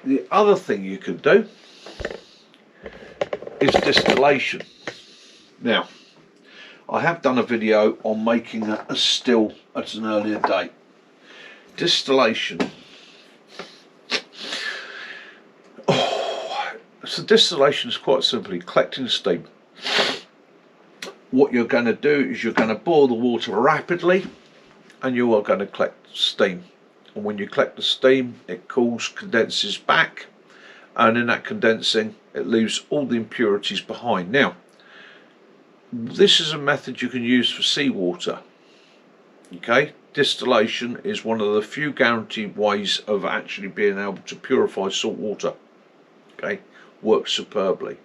the other thing you could do is distillation. Now, I have done a video on making a still at an earlier date. Distillation. So distillation is quite simply collecting steam. What you're going to do is you're going to boil the water rapidly, and you are going to collect steam. And when you collect the steam, it cools, condenses back, and in that condensing, it leaves all the impurities behind. Now, this is a method you can use for seawater. Okay, distillation is one of the few guaranteed ways of actually being able to purify salt water. Okay, works superbly.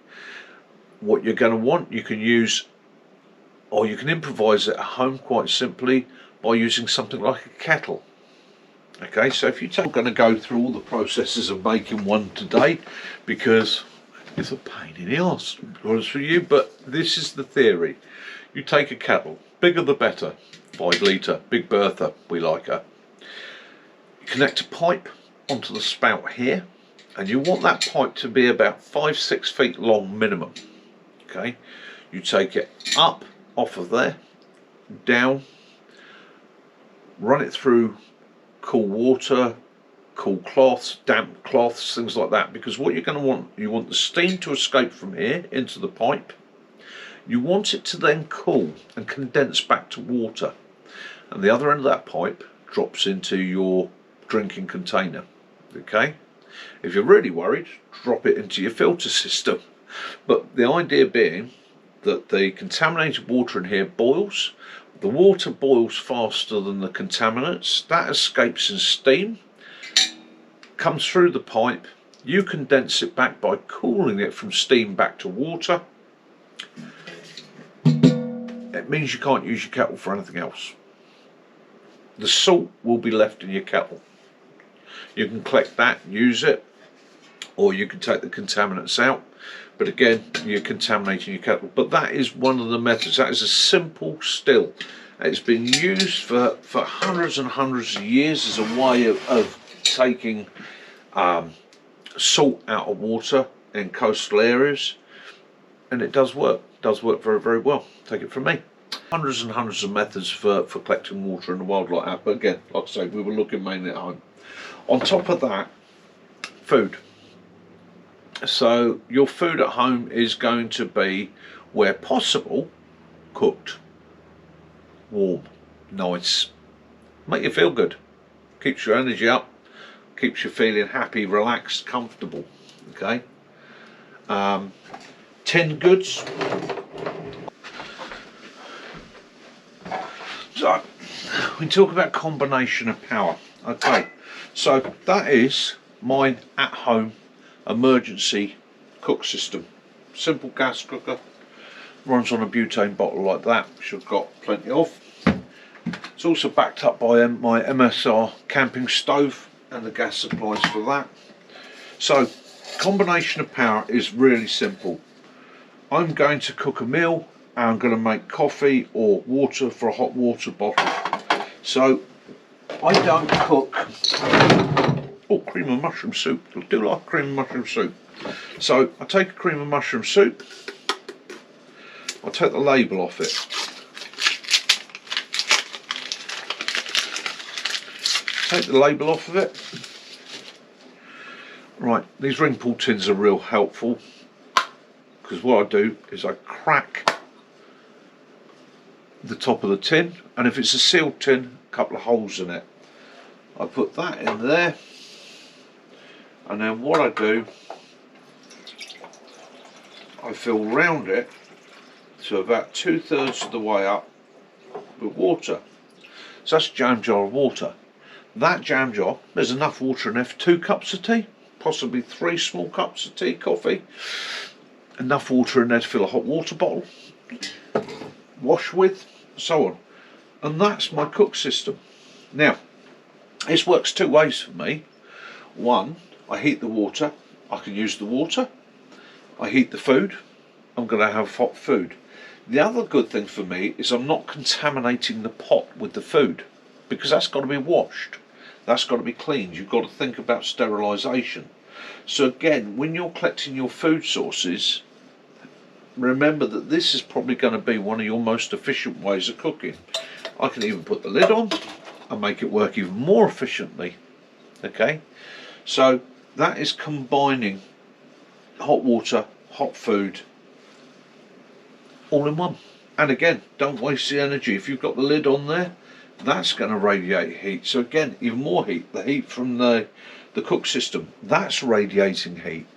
What you're going to want, you can use, or you can improvise it at home quite simply by using something like a kettle. Okay, so if you're going to go through all the processes of making one today, because it's a pain in the arse, to be honest with you, but this is the theory. You take a kettle, bigger the better, 5 litre, Big Bertha, we like her. You connect a pipe onto the spout here, and you want that pipe to be about 5-6 feet long minimum. Okay, you take it up off of there, down, run it through cool water, cool cloths, damp cloths, things like that, because what you're going to want, you want the steam to escape from here into the pipe. You want it to then cool and condense back to water, and the other end of that pipe drops into your drinking container. Okay, if you're really worried, drop it into your filter system. But the idea being that the contaminated water in here boils. The water boils faster than the contaminants. That escapes in steam, comes through the pipe. You condense it back by cooling it from steam back to water. It means you can't use your kettle for anything else. The salt will be left in your kettle. You can collect that and use it, or you can take the contaminants out, but again, you're contaminating your kettle. But that is one of the methods. That is a simple still. It's been used for hundreds and hundreds of years as a way of taking salt out of water in coastal areas, and it does work. It does work very, very well. Take it from me. Hundreds and hundreds of methods for collecting water in the wild like that, but again, like I say, we were looking mainly at home. On top of that, food. So your food at home is going to be, where possible, cooked, warm, nice, make you feel good, keeps your energy up, keeps you feeling happy, relaxed, comfortable. Okay, tinned goods. So we talk about combination of power. Okay, so that is my at-home emergency cook system. Simple gas cooker, runs on a butane bottle like that, which I've got plenty of. It's also backed up by my MSR camping stove and the gas supplies for that. So combination of power is really simple. I'm going to cook a meal, and I'm going to make coffee or water for a hot water bottle. So I don't cook. Oh, cream of mushroom soup. I do like cream of mushroom soup. So I take a cream of mushroom soup, I take the label off it. Take the label off of it. Right, these ring pull tins are real helpful, because what I do is I crack the top of the tin, and if it's a sealed tin, a couple of holes in it. I put that in there, and then what I do, I fill round it to about 2/3 of the way up with water. So that's a jam jar of water. That jam jar, there's enough water in there for 2 cups of tea, possibly 3 small cups of tea, coffee. Enough water in there to fill a hot water bottle, wash with, so on. And that's my cook system. Now, this works 2 ways for me. One, I heat the water, I can use the water. I heat the food, I'm going to have hot food. The other good thing for me is I'm not contaminating the pot with the food, because that's got to be washed, that's got to be cleaned. You've got to think about sterilisation. So again, when you're collecting your food sources, remember that this is probably going to be one of your most efficient ways of cooking. I can even put the lid on and make it work even more efficiently. Okay, so that is combining hot water, hot food, all in one. And again, don't waste the energy. If you've got the lid on there, that's going to radiate heat. So again, even more heat. The heat from the cook system, that's radiating heat.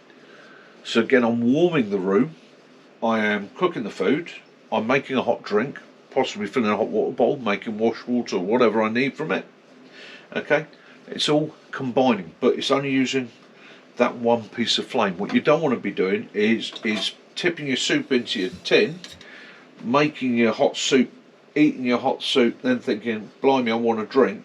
So again, I'm warming the room, I am cooking the food, I'm making a hot drink, possibly filling a hot water bowl, making wash water or whatever I need from it. Okay, it's all combining, but it's only using that one piece of flame. What you don't want to be doing is tipping your soup into your tin, making your hot soup, eating your hot soup, then thinking, blimey, I want a drink.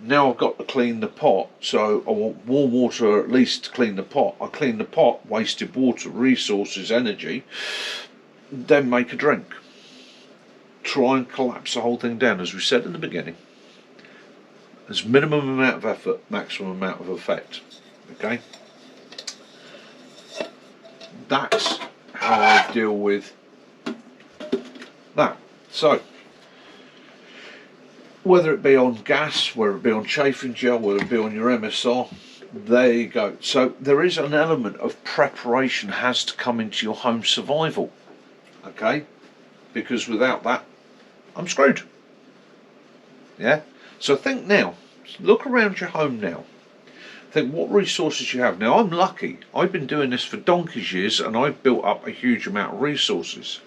Now I've got to clean the pot, so I want warm water at least to clean the pot. I clean the pot, wasted water, resources, energy, then make a drink. Try and collapse the whole thing down, as we said in the beginning. There's minimum amount of effort, maximum amount of effect. Okay? That's how I deal with that. So, whether it be on gas, whether it be on chafing gel, whether it be on your MSR, there you go. So there is an element of preparation has to come into your home survival, okay? Because without that, I'm screwed. Yeah? So think now, look around your home now. Think what resources you have. Now I'm lucky, I've been doing this for donkey's years and I've built up a huge amount of resources.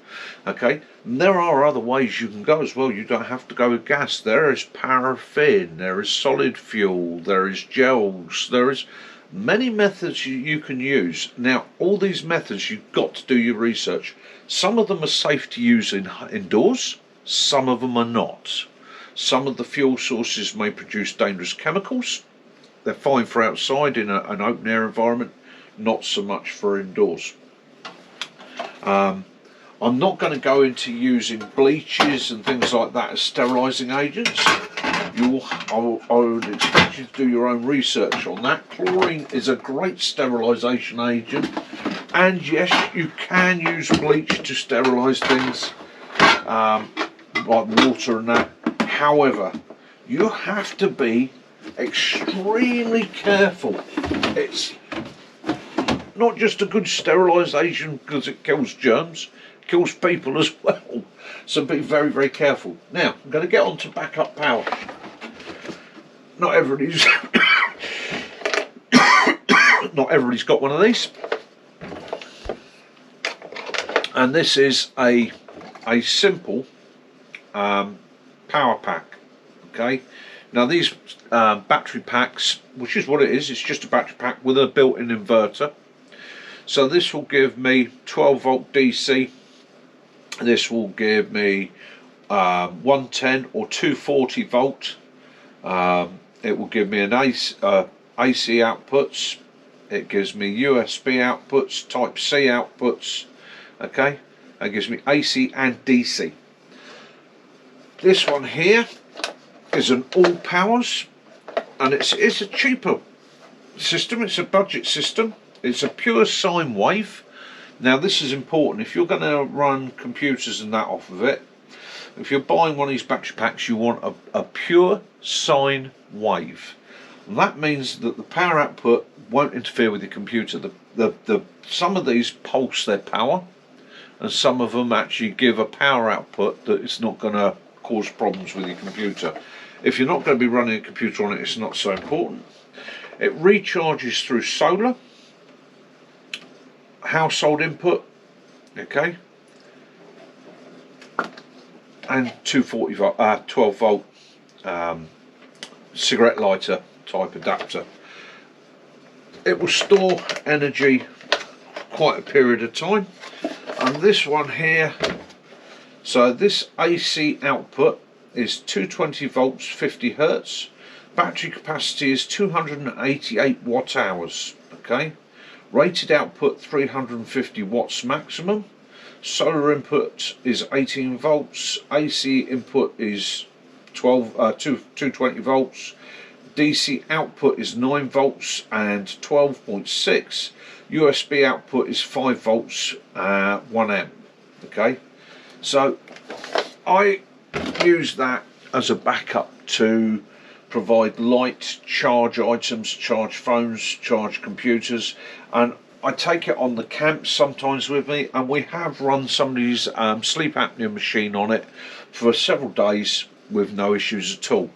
Okay, and there are other ways you can go as well. You don't have to go with gas. There is paraffin, there is solid fuel, there is gels, there is many methods you can use. Now all these methods you've got to do your research. Some of them are safe to use indoors, some of them are not. Some of the fuel sources may produce dangerous chemicals. They're fine for outside in an open air environment, not so much for indoors. I'm not going to go into using bleaches and things like that as sterilising agents. I would expect you to do your own research on that. Chlorine is a great sterilisation agent, and yes, you can use bleach to sterilise things like water and that. However, you have to be extremely careful. It's not just a good sterilisation because it kills germs, it kills people as well. So be very, very careful. Now, I'm going to get on to backup power. Not everybody's not everybody's got one of these. And this is a simple power pack. Okay. Now these battery packs, which is what it is, it's just a battery pack with a built-in inverter. So this will give me 12 volt DC. This will give me 110 or 240 volt. It will give me an AC outputs. It gives me USB outputs, Type C outputs. Okay, it gives me AC and DC. This one here is an all powers, and it's a cheaper system. It's a budget system. It's a pure sine wave. Now this is important if you're going to run computers and that off of it. If you're buying one of these battery packs, you want a pure sine wave. And that means that the power output won't interfere with your computer. Some of these pulse their power, and some of them actually give a power output that is not going to cause problems with your computer. If you're not going to be running a computer on it, it's not so important. It recharges through solar, household input, okay, and 240 volt, 12 volt cigarette lighter type adapter. It will store energy quite a period of time. And this one here, so this AC output is 220 volts, 50 hertz. Battery capacity is 288 watt hours. Okay, rated output 350 watts maximum. Solar input is 18 volts. AC input is 220 volts. DC output is 9 volts and 12.6. USB output is 5 volts, 1 amp. Okay, so I use that as a backup to provide light, charge items, charge phones, charge computers, and I take it on the camp sometimes with me, and we have run somebody's sleep apnea machine on it for several days with no issues at all.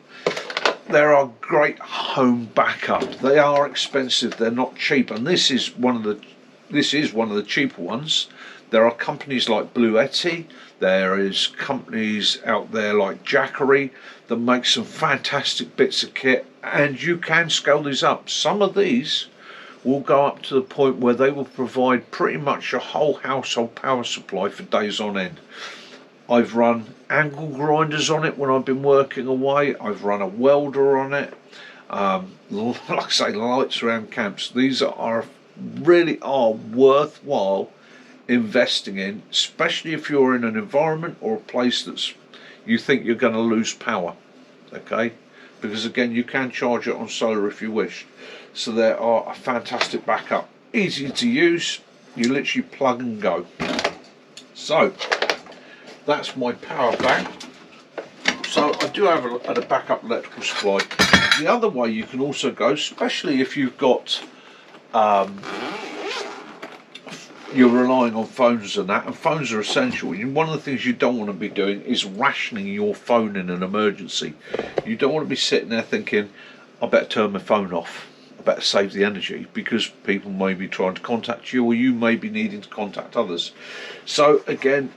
There are great home backup. They are expensive, they're not cheap, and this is one of the cheaper ones. There are companies like Blue Yeti, there is companies out there like Jackery that make some fantastic bits of kit, and you can scale these up. Some of these will go up to the point where they will provide pretty much a whole household power supply for days on end. I've run angle grinders on it when I've been working away. I've run a welder on it. Like I say, lights around camps. These really are worthwhile investing in, especially if you're in an environment or a place that's you think you're going to lose power. Okay, because again, you can charge it on solar if you wish. So they are a fantastic backup, easy to use. You literally plug and go. So that's my power bank. So I do have a backup electrical supply. The other way you can also go, especially if you've got you're relying on phones and that, and phones are essential. One of the things you don't want to be doing is rationing your phone in an emergency. You don't want to be sitting there thinking, I better turn my phone off, I better save the energy, because people may be trying to contact you, or you may be needing to contact others. So again,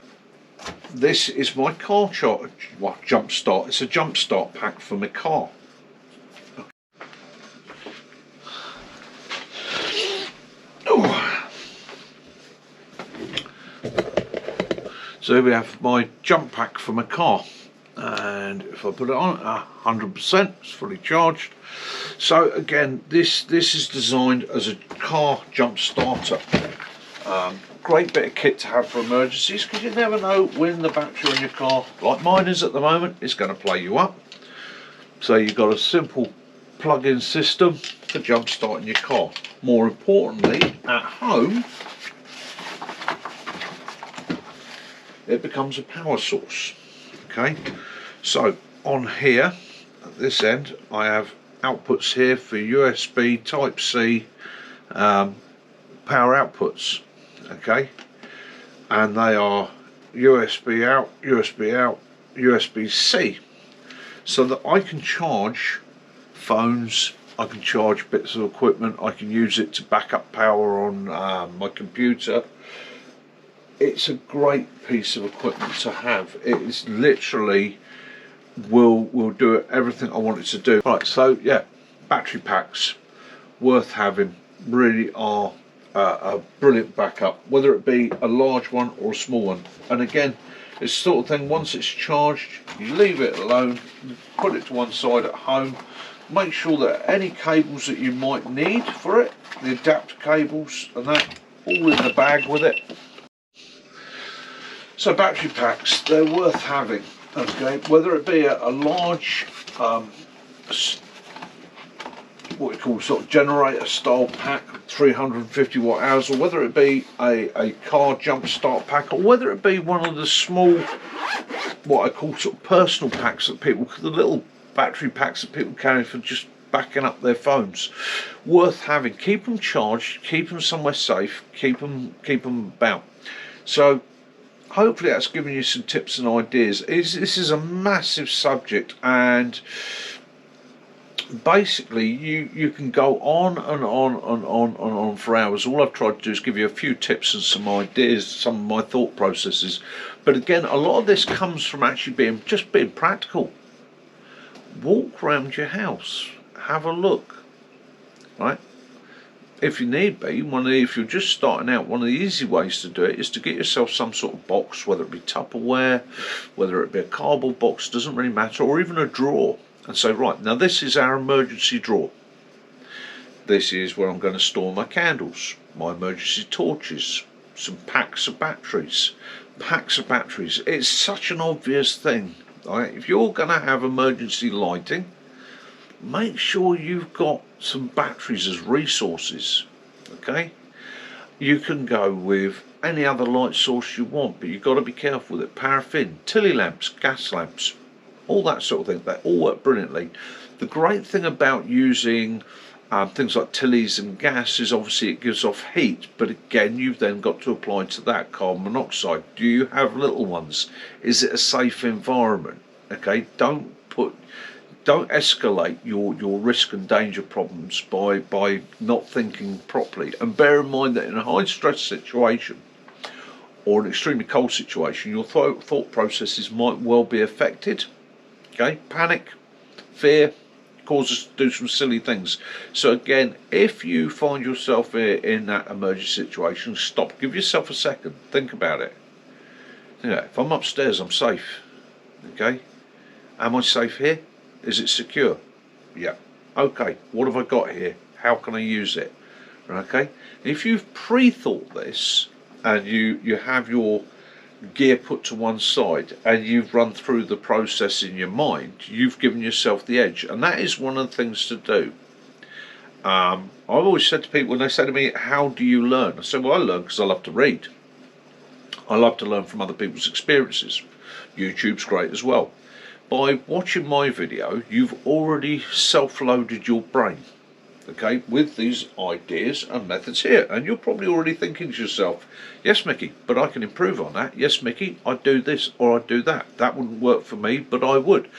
this is my car charge, well, jump start. It's a jump start pack for my car. So here we have my jump pack for my car, and if I put it on 100%, it's fully charged. So again, this is designed as a car jump starter. Great bit of kit to have for emergencies, because you never know when the battery on your car, like mine is at the moment, is going to play you up. So you've got a simple plug-in system for jump starting your car. More importantly, at home, it becomes a power source. Okay, so on here at this end I have outputs here for USB type C power outputs, okay, and they are USB out, USB-C, so that I can charge phones, I can charge bits of equipment, I can use it to back up power on my computer. It's a great piece of equipment to have. It is literally will do everything I want it to do. Right, so yeah, battery packs worth having, really are a brilliant backup, whether it be a large one or a small one. And again, it's the sort of thing, once it's charged, you leave it alone, put it to one side at home, make sure that any cables that you might need for it, the adapter cables and that, all in the bag with it. So battery packs, they're worth having, okay, whether it be a large what we call sort of generator style pack, 350 watt hours, or whether it be a car jump start pack, or whether it be one of the small, what I call sort of personal packs that people, the little battery packs that people carry for just backing up their phones. Worth having. Keep them charged, keep them somewhere safe, keep them about. So hopefully that's given you some tips and ideas. This is a massive subject, and basically you can go on and on for hours. All I've tried to do is give you a few tips and some ideas, some of my thought processes. But again, a lot of this comes from actually being practical. Walk around your house, have a look, right? If you need be, if you're just starting out, one of the easy ways to do it is to get yourself some sort of box, whether it be Tupperware, whether it be a cardboard box, doesn't really matter, or even a drawer, and say, right, now this is our emergency drawer. This is where I'm going to store my candles, my emergency torches, some packs of batteries. It's such an obvious thing, right? If you're going to have emergency lighting, make sure you've got some batteries as resources, okay? You can go with any other light source you want, but you've got to be careful with it. Paraffin, tilly lamps, gas lamps, all that sort of thing, they all work brilliantly. The great thing about using things like tillies and gas is obviously it gives off heat, but again, you've then got to apply to that carbon monoxide. Do you have little ones? Is it a safe environment? Okay, don't escalate your risk and danger problems by not thinking properly. And bear in mind that in a high stress situation or an extremely cold situation, your thought processes might well be affected. Okay, panic, fear causes us to do some silly things. So again, if you find yourself in that emergency situation, stop, give yourself a second, think about it. If I'm upstairs, I'm safe. Okay, am I safe here? Is it secure? Yeah. Okay, what have I got here? How can I use it? Okay, if you've pre-thought this and you have your gear put to one side and you've run through the process in your mind, you've given yourself the edge, and that is one of the things to do. I've always said to people when they say to me, how do you learn? I say, well, I learn because I love to read. I love to learn from other people's experiences. YouTube's great as well. by watching my video, you've already self-loaded your brain, okay, with these ideas and methods here, and you're probably already thinking to yourself, yes Mickey, but I can improve on that. Yes Mickey, I'd do this or I'd do that. That wouldn't work for me, but I would.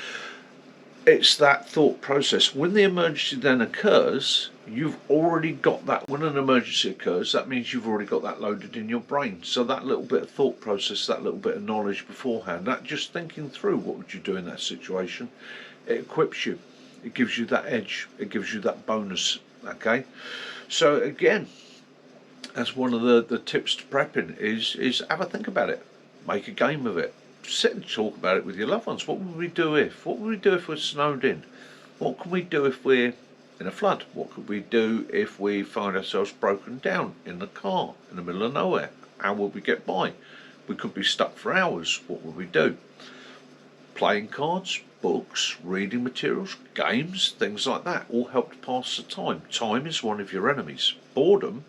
It's that thought process. When the emergency then occurs, you've already got that. When an emergency occurs, that means you've already got that loaded in your brain. So that little bit of thought process, that little bit of knowledge beforehand, that just thinking through what would you do in that situation, it equips you. It gives you that edge. It gives you that bonus. Okay. So again, that's one of the tips to prepping is have a think about it. Make a game of it. Sit and talk about it with your loved ones. What would we do if? What would we do if we're snowed in? What can we do if we're in a flood? What could we do if we find ourselves broken down in the car in the middle of nowhere? How would we get by? We could be stuck for hours. What would we do? Playing cards, books, reading materials, games, things like that all help to pass the time. Time is one of your enemies. Boredom,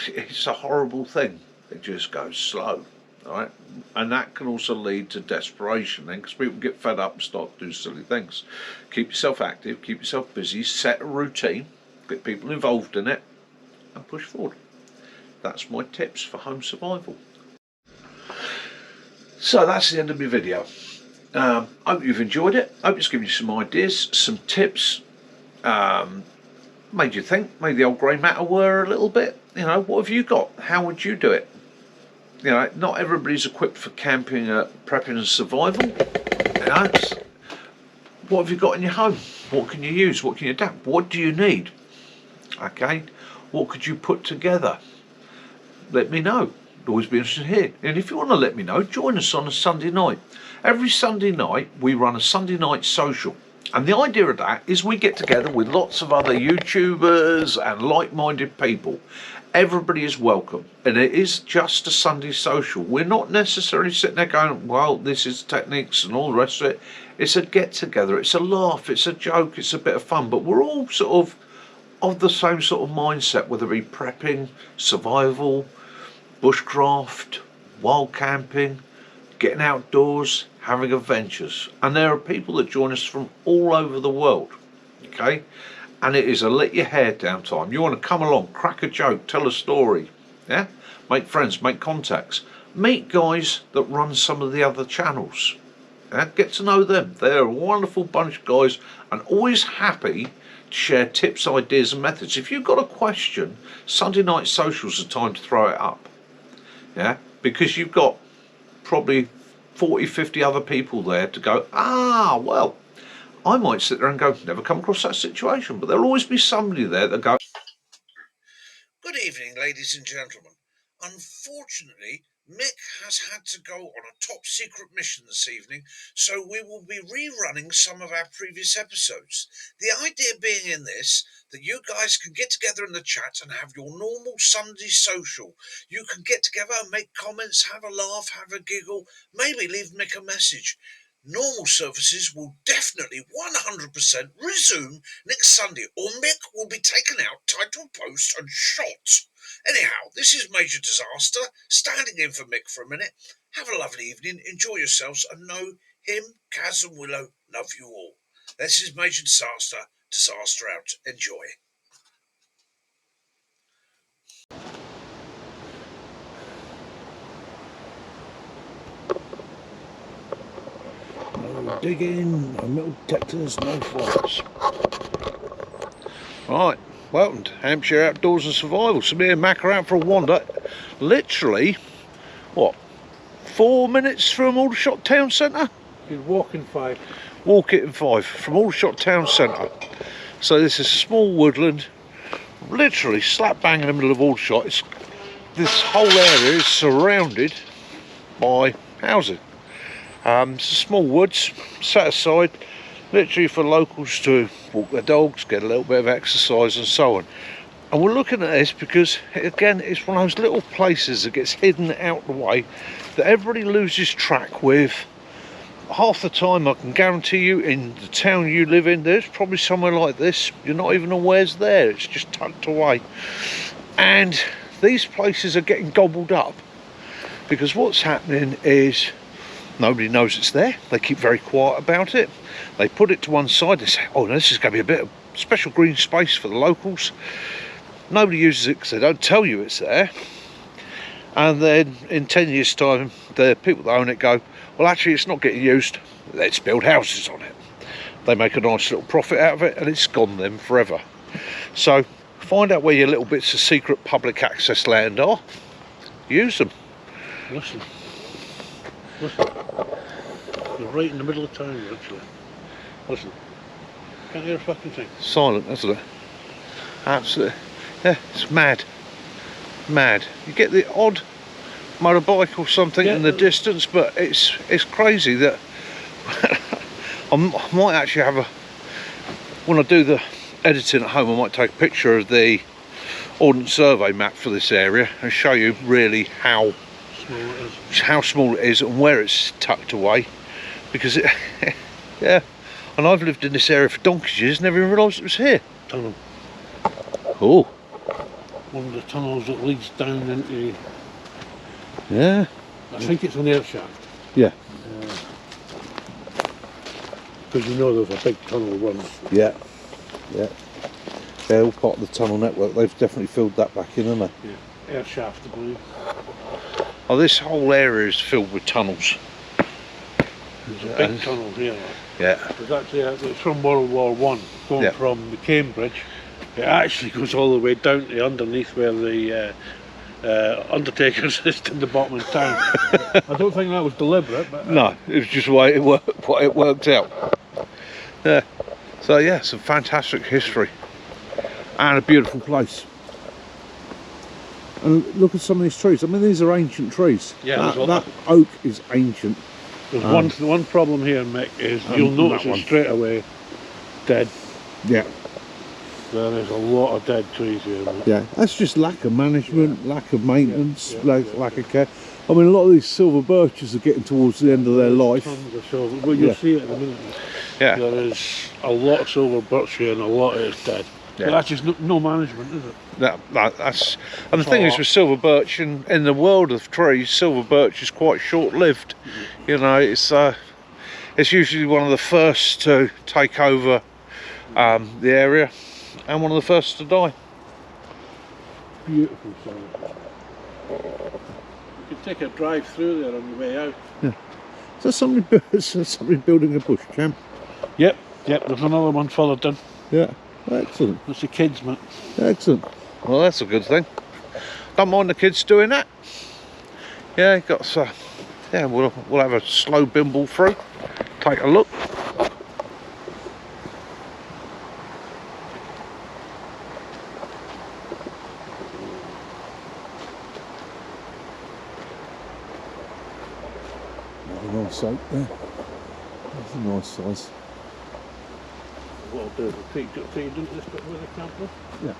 it's a horrible thing. It just goes slow. Right, and that can also lead to desperation then, because people get fed up and start to do silly things. Keep yourself active, keep yourself busy, set a routine, get people involved in it, and push forward. That's my tips for home survival. So that's the end of my video. I hope you've enjoyed it. I hope it's given you some ideas, some tips, made you think, made the old grey matter whir a little bit. You know, what have you got? How would you do it? You know, not everybody's equipped for camping, prepping and survival. You know, what have you got in your home? What can you use? What can you adapt? What do you need? Okay, what could you put together? Let me know. I'd always be interested here. And if you want to let me know, join us on a Sunday night. Every Sunday night we run a Sunday night social. And the idea of that is we get together with lots of other YouTubers and like-minded people. Everybody is welcome, and it is just a Sunday social. We're not necessarily sitting there going, well, this is techniques and all the rest of it. It's a get-together, it's a laugh, it's a joke, it's a bit of fun, but we're all sort of the same sort of mindset, whether it be prepping, survival, bushcraft, wild camping, getting outdoors, having adventures. And there are people that join us from all over the world, okay? And it is a let your hair down time. You want to come along, crack a joke, tell a story, yeah? Make friends, make contacts. Meet guys that run some of the other channels. Yeah? Get to know them. They're a wonderful bunch of guys and always happy to share tips, ideas and methods. If you've got a question, Sunday night socials are time to throw it up. Yeah? Because you've got probably 40, 50 other people there to go, ah, well, I might sit there and go, never come across that situation, but there'll always be somebody there that go. Good evening, ladies and gentlemen. Unfortunately, Mick has had to go on a top secret mission this evening, so we will be rerunning some of our previous episodes. The idea being in this, that you guys can get together in the chat and have your normal Sunday social. You can get together and make comments, have a laugh, have a giggle, maybe leave Mick a message. Normal services will definitely 100% resume next Sunday, or Mick will be taken out, tied to a post and shot. Anyhow, this is Major Disaster, standing in for Mick for a minute. Have a lovely evening, enjoy yourselves, and know him, Kaz and Willow love you all. This is Major Disaster, Disaster out. Enjoy. No digging, no metal detectors, no flies. Right, welcome to Hampshire Outdoors and Survival. So me and Mac are out for a wander. Literally, what, 4 minutes from Aldershot Town Centre? You're walking 5. Walk it in 5 from Aldershot Town Centre. So this is a small woodland, literally slap bang in the middle of Aldershot. This whole area is surrounded by housing. It's a small woods set aside literally for locals to walk their dogs, get a little bit of exercise and so on. And we're looking at this because, again, it's one of those little places that gets hidden out the way that everybody loses track with. Half the time, I can guarantee you, in the town you live in, there's probably somewhere like this. You're not even aware it's there. It's just tucked away. And these places are getting gobbled up because what's happening is Nobody knows it's there. They keep very quiet about it. They put it to one side. They say, oh, this is going to be a bit of special green space for the locals. Nobody uses it because they don't tell you it's there. And then in 10 years' time, the people that own it go, well, actually, it's not getting used. Let's build houses on it. They make a nice little profit out of it, and it's gone then forever. So find out where your little bits of secret public access land are. Use them. Listen. Listen. You're right in the middle of town, actually. Listen. Can't hear a fucking thing. Silent, isn't it? Absolutely. Yeah, it's mad. Mad. You get the odd motorbike or something in the distance, but it's crazy that I might actually have a, when I do the editing at home, I might take a picture of the Ordnance Survey map for this area and show you really how small it is and where it's tucked away, because it yeah, and I've lived in this area for donkey's years, never even realised it was here. Tunnel. Oh, One of the tunnels that leads down into, yeah, I think it's an air shaft. yeah, Because you know there's a big tunnel run. yeah, yeah. They're all part of the tunnel network. They've definitely filled that back in, haven't they? Yeah, air shaft, I believe. Oh, this whole area is filled with tunnels. There's a big tunnel here. Yeah. There's actually, it's from World War One, going from the Cambridge. It actually goes all the way down to underneath where the undertakers is in the bottom of town. I don't think that was deliberate, but No, it was just the way it worked out. Yeah. So yeah, some fantastic history and a beautiful place. And look at some of these trees. I mean, these are ancient trees. Yeah, that oak is ancient. There's one problem here, Mick, is you'll notice it straight away dead. Yeah. There is a lot of dead trees here, Mick. Yeah, that's just lack of management, lack of maintenance, lack of care. I mean, a lot of these silver birches are getting towards the end of their life. Tons of silver. Well, you'll see it in a minute. Yeah. There is a lot of silver birch here and a lot of it's dead. Yeah. But that's just no management, is it? That's and the thing is with silver birch, in the world of trees, silver birch is quite short-lived. You know, it's usually one of the first to take over the area and one of the first to die. Beautiful silver. You could take a drive through there on your way out. Yeah. So somebody building a bush camp. Yep, there's another one followed in. Yeah. Excellent. That's the kids, mate. Excellent. Well, that's a good thing. Don't mind the kids doing that. Yeah, got yeah, we'll have a slow bimble through. Take a look. Another nice oak there. That's a nice size. What I'll do is I'll take you into this bit where the camp was. Yeah.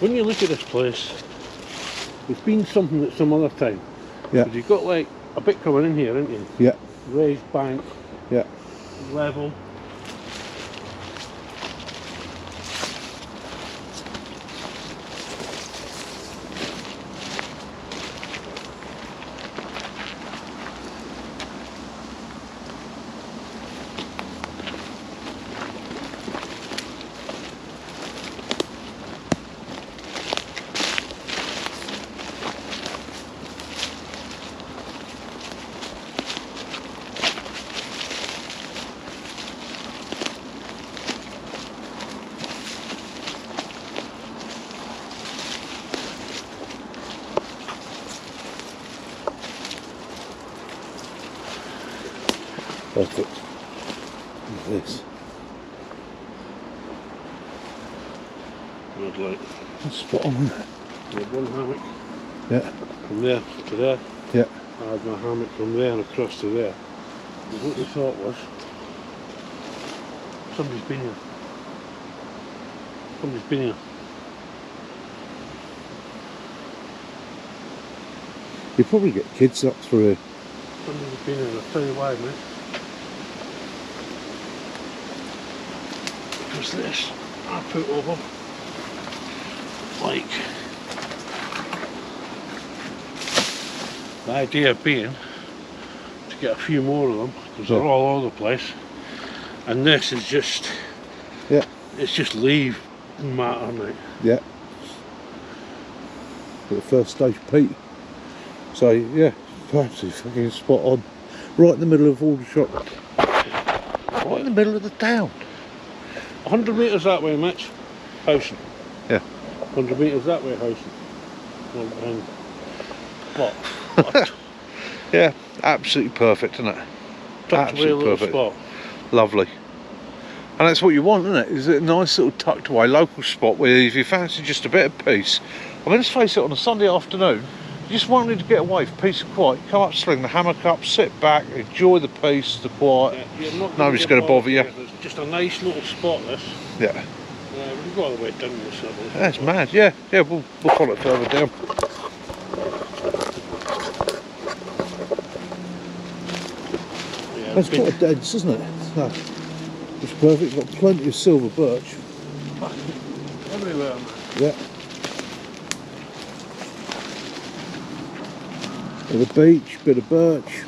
When you look at this place, it's been something at some other time. Yeah. But you've got like a bit coming in here, haven't you? Yeah. Raised bank, Yeah. level. Perfect. Look at this. Good light. That's spot on. Good one hammock. Yeah. From there to there. Yeah. I had my hammock from there and across to there. And what we thought was, somebody's been here. Somebody's been here. You probably get kids up through here. Somebody's been here, I'll tell you why, mate. Because this, I put over, like, the idea being to get a few more of them, because they're all over the place. And this is just, yeah, it's just leave matter, mate. Yeah. At the first stage peat. So yeah, absolutely fucking spot on. Right in the middle of all the shop. Right in the middle of the town. 100 metres that way, Mitch. Housing. Yeah. 100 metres that way, housing. And what? Yeah, absolutely perfect, isn't it? Absolutely perfect. Spot. Lovely. And that's what you want, isn't it? Is it a nice little tucked away local spot where if you fancy just a bit of peace. I mean, let's face it, on a Sunday afternoon, you just wanted to get away for peace and quiet. You come up, sling the hammock up, sit back, enjoy the peace, the quiet. Yeah, Nobody's going to bother you. It's just a nice little spot, this. Yeah. We've got all the way down this level. That's mad, yeah. Yeah, we'll follow it further down. Yeah, That's quite dense, isn't it? It's perfect. Got plenty of silver birch. Everywhere, man. Yeah. Bit of beech, bit of birch,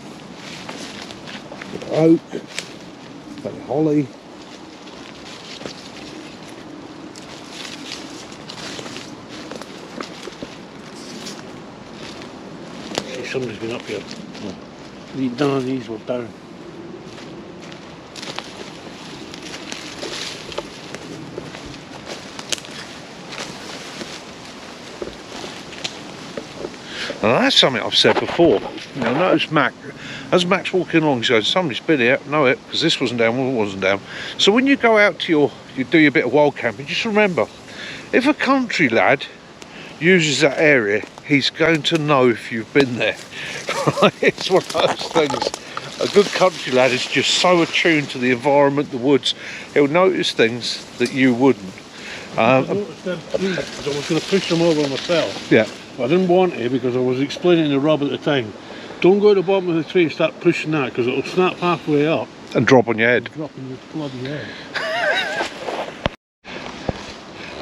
bit of oak, bit of holly. See, somebody's been up here. None of these were down. Now that's something I've said before. You know, notice Mac, as Mac's walking along, he goes, somebody's been here, know it, because this wasn't down, it wasn't down. So when you go out to you do your bit of wild camping, just remember, if a country lad uses that area, he's going to know if you've been there. It's one of those things. A good country lad is just so attuned to the environment, the woods, he'll notice things that you wouldn't. I noticed them too, because I was going to push them over myself. Yeah. I didn't want to because I was explaining to Rob at the time, don't go to the bottom of the tree and start pushing that because it'll snap halfway up. And drop on your head. Drop on your bloody head.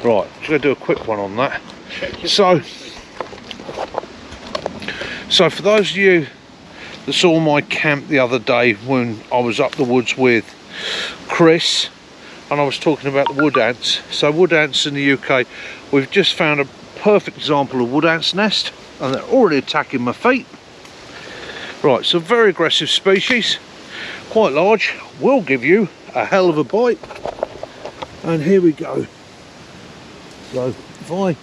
Right, just going to do a quick one on that. So for those of you that saw my camp the other day when I was up the woods with Chris and I was talking about the wood ants. So wood ants in the UK, we've just found a perfect example of wood ants nest and they're already attacking my feet. Right, so very aggressive species, quite large, will give you a hell of a bite. And here we go. So if I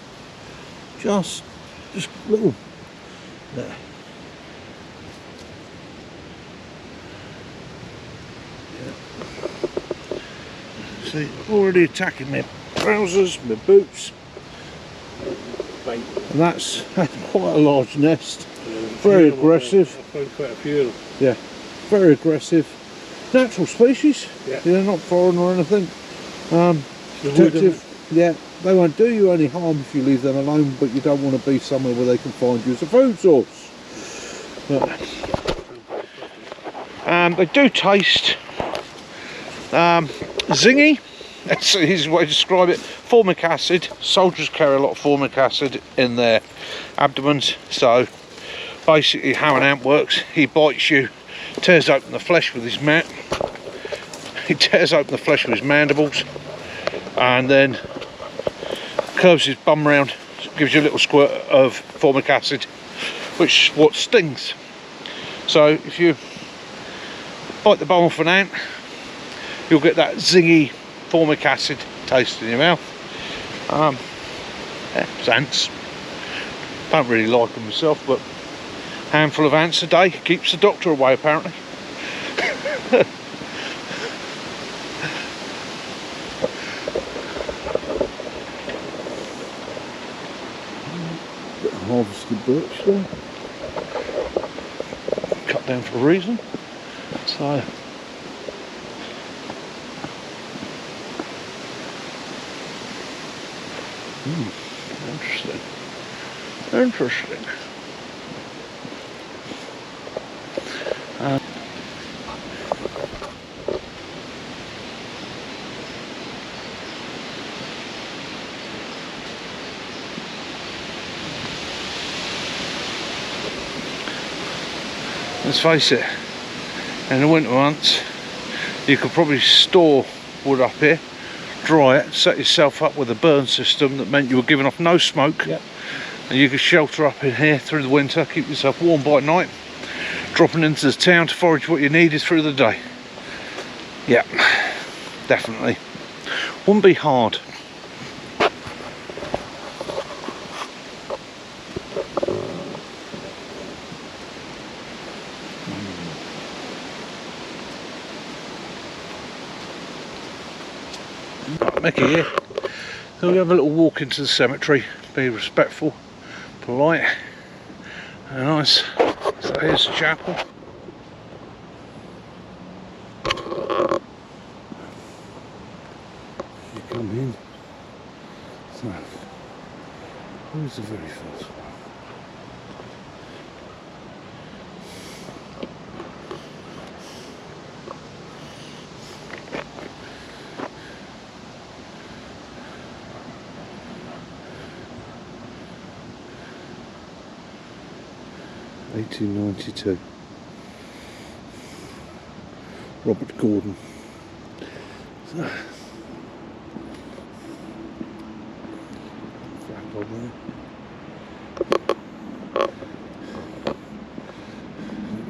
just little there. Yeah. See, already attacking my trousers, my boots. And that's quite a large nest. Very aggressive. I found quite a few of them. Yeah, very aggressive. Natural species. Yeah. They're not foreign or anything. Protective. Yeah, they won't do you any harm if you leave them alone, but you don't want to be somewhere where they can find you as a food source. They do taste zingy. That's the easy way to describe it. Formic acid. Soldiers carry a lot of formic acid in their abdomens. So basically how an ant works, he bites you, tears open the flesh with his he tears open the flesh with his mandibles and then curves his bum round, gives you a little squirt of formic acid, which is what stings. So if you bite the bum off an ant, you'll get that zingy formic acid taste in your mouth. It's ants. Don't really like them myself, but a handful of ants a day keeps the doctor away apparently. Harvest good birch there. Cut down for a reason. So interesting. Interesting. Let's face it, in the winter months you could probably store wood up here, dry it, set yourself up with a burn system that meant you were giving off no smoke. Yep. And you could shelter up in here through the winter, keep yourself warm by night, dropping into the town to forage what you needed through the day. Yeah, definitely. Wouldn't be hard. Mickey here. So we have a little walk into the cemetery, be respectful, polite, and nice. So here's the chapel. You come in. So, who's the very first one? (1892). Robert Gordon. So, flap on there.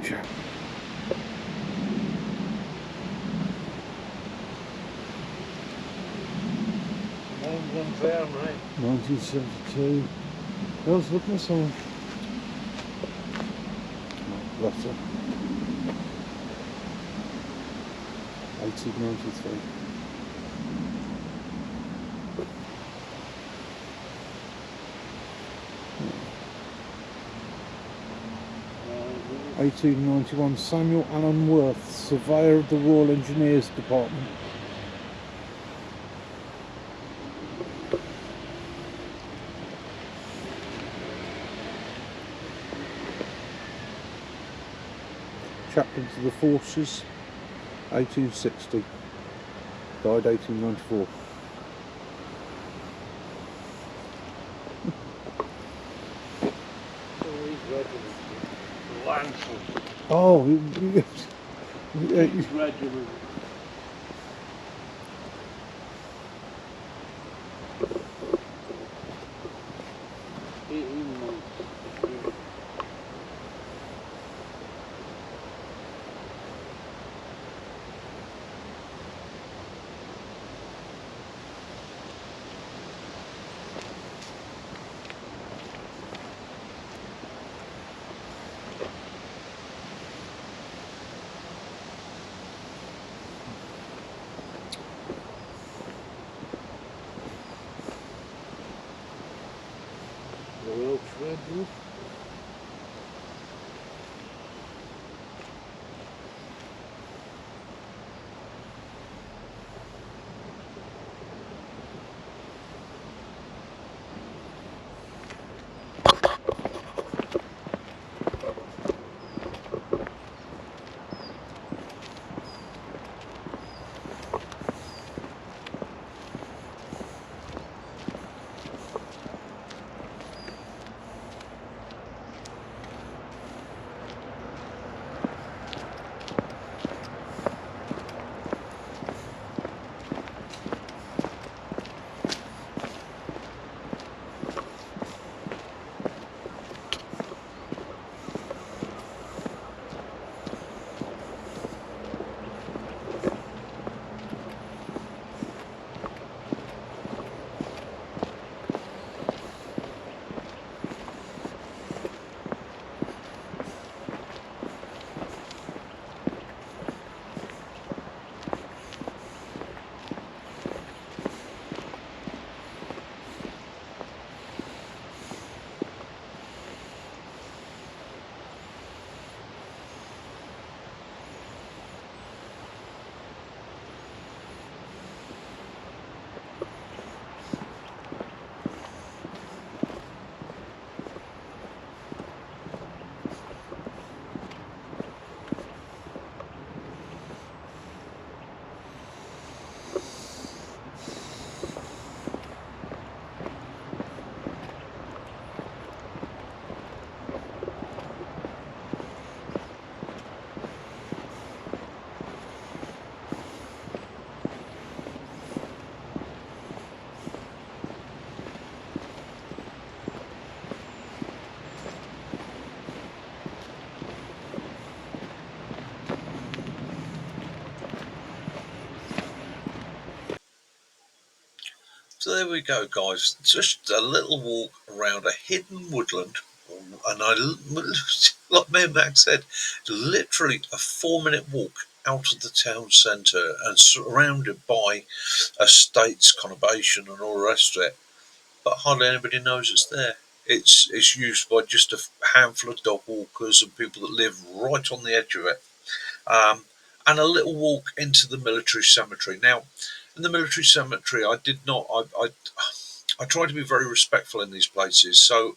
Chap. One's there, mate. 1972. I was looking at someone. Letter. 1893. Uh, 1891, Samuel Allen Worth, Surveyor of the Royal Engineers Department. Chaplain to the Forces, 1860. Died 1894. Lancel. Oh, He's regiment. So there we go, guys. Just a little walk around a hidden woodland, and like me and Max said, literally a 4-minute walk out of the town centre and surrounded by estates, conurbation, and all the rest of it. But hardly anybody knows it's there. It's used by just a handful of dog walkers and people that live right on the edge of it. And a little walk into the military cemetery. Now, in the military cemetery, I did not. I try to be very respectful in these places. So,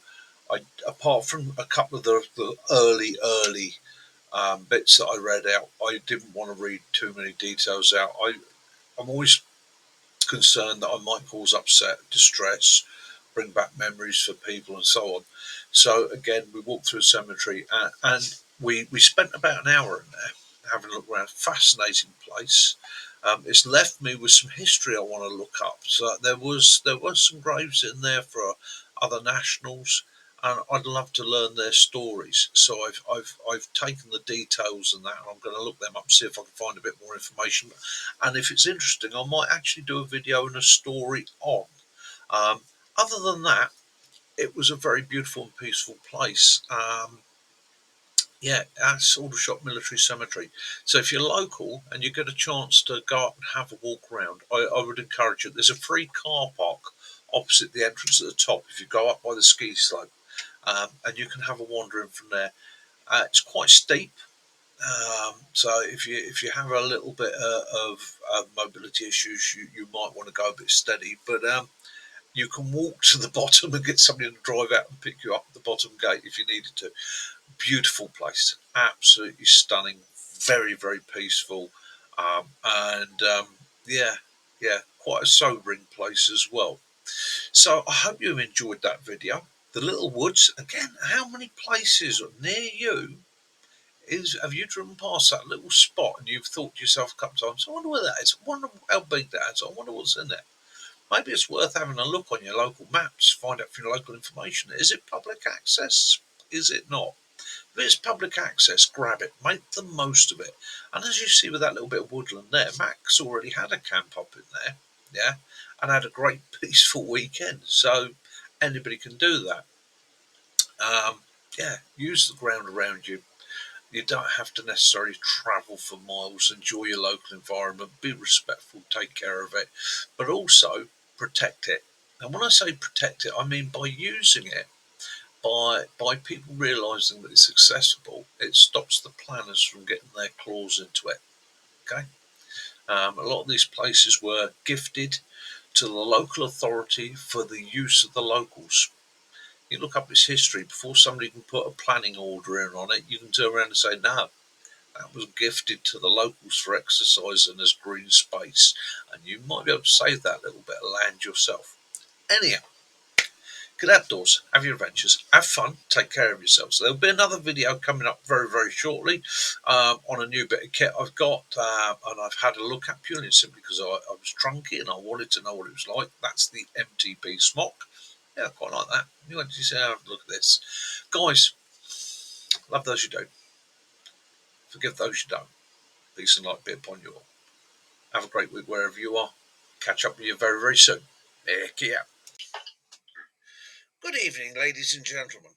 apart from a couple of the early bits that I read out, I didn't want to read too many details out. I'm always concerned that I might cause upset, distress, bring back memories for people, and so on. So again, we walked through a cemetery, and we spent about an hour in there having a look around. Fascinating place. It's left me with some history I want to look up. So there was some graves in there for other nationals, and I'd love to learn their stories. So I've taken the details and that, and I'm going to look them up, see if I can find a bit more information. And if it's interesting, I might actually do a video and a story on. Other than that, it was a very beautiful and peaceful place. Yeah, that's Aldershot Military Cemetery. So if you're local and you get a chance to go up and have a walk around, I would encourage it. There's a free car park opposite the entrance at the top if you go up by the ski slope, and you can have a wander in from there. It's quite steep, so if you have a little bit of mobility issues, you might want to go a bit steady. But you can walk to the bottom and get somebody to drive out and pick you up at the bottom gate if you needed to. Beautiful place, absolutely stunning, very, very peaceful, and yeah, quite a sobering place as well. So I hope you enjoyed that video. The Little Woods, again, how many places near you have you driven past that little spot and you've thought to yourself a couple of times, I wonder where that is, I wonder how big that is, I wonder what's in there. Maybe it's worth having a look on your local maps, find out from your local information. Is it public access? Is it not? If it's public access, grab it, make the most of it. And as you see with that little bit of woodland there, Max already had a camp up in there, yeah, and had a great peaceful weekend. So anybody can do that. Yeah, use the ground around you. You don't have to necessarily travel for miles. Enjoy your local environment, be respectful, take care of it, but also protect it. And when I say protect it, I mean by using it, by people realising that it's accessible, it stops the planners from getting their claws into it. Okay, a lot of these places were gifted to the local authority for the use of the locals. You look up its history before somebody can put a planning order in on it. You can turn around and say, no, that was gifted to the locals for exercise and as green space, and you might be able to save that little bit of land yourself. Anyhow, get outdoors, have your adventures, have fun, take care of yourselves. There'll be another video coming up very, very shortly on a new bit of kit I've got, and I've had a look at purely and simply because I was drunky and I wanted to know what it was like. That's the MTB smock. Yeah, I quite like that. You want to say, look at this. Guys, love those you do. Forgive those you don't. Peace and light be upon you all. Have a great week wherever you are. Catch up with you very, very soon. Kia. Good evening, ladies and gentlemen.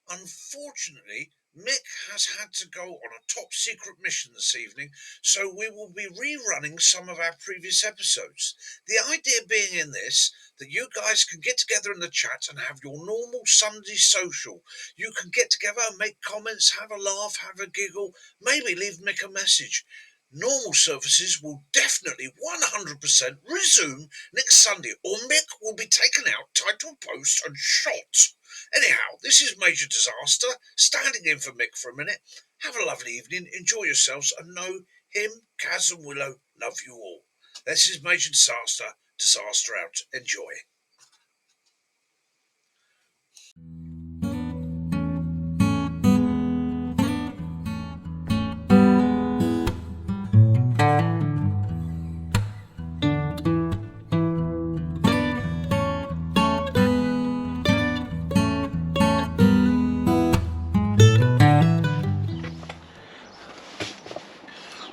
Unfortunately, Mick has had to go on a top secret mission this evening, so we will be rerunning some of our previous episodes. The idea being in this, that you guys can get together in the chat and have your normal Sunday social. You can get together and make comments, have a laugh, have a giggle, maybe leave Mick a message. Normal services will definitely 100% resume next Sunday, or Mick will be taken out, tied to a post and shot. Anyhow, this is Major Disaster, standing in for Mick for a minute. Have a lovely evening, enjoy yourselves, and know him, Kaz and Willow love you all. This is Major Disaster, Disaster out. Enjoy.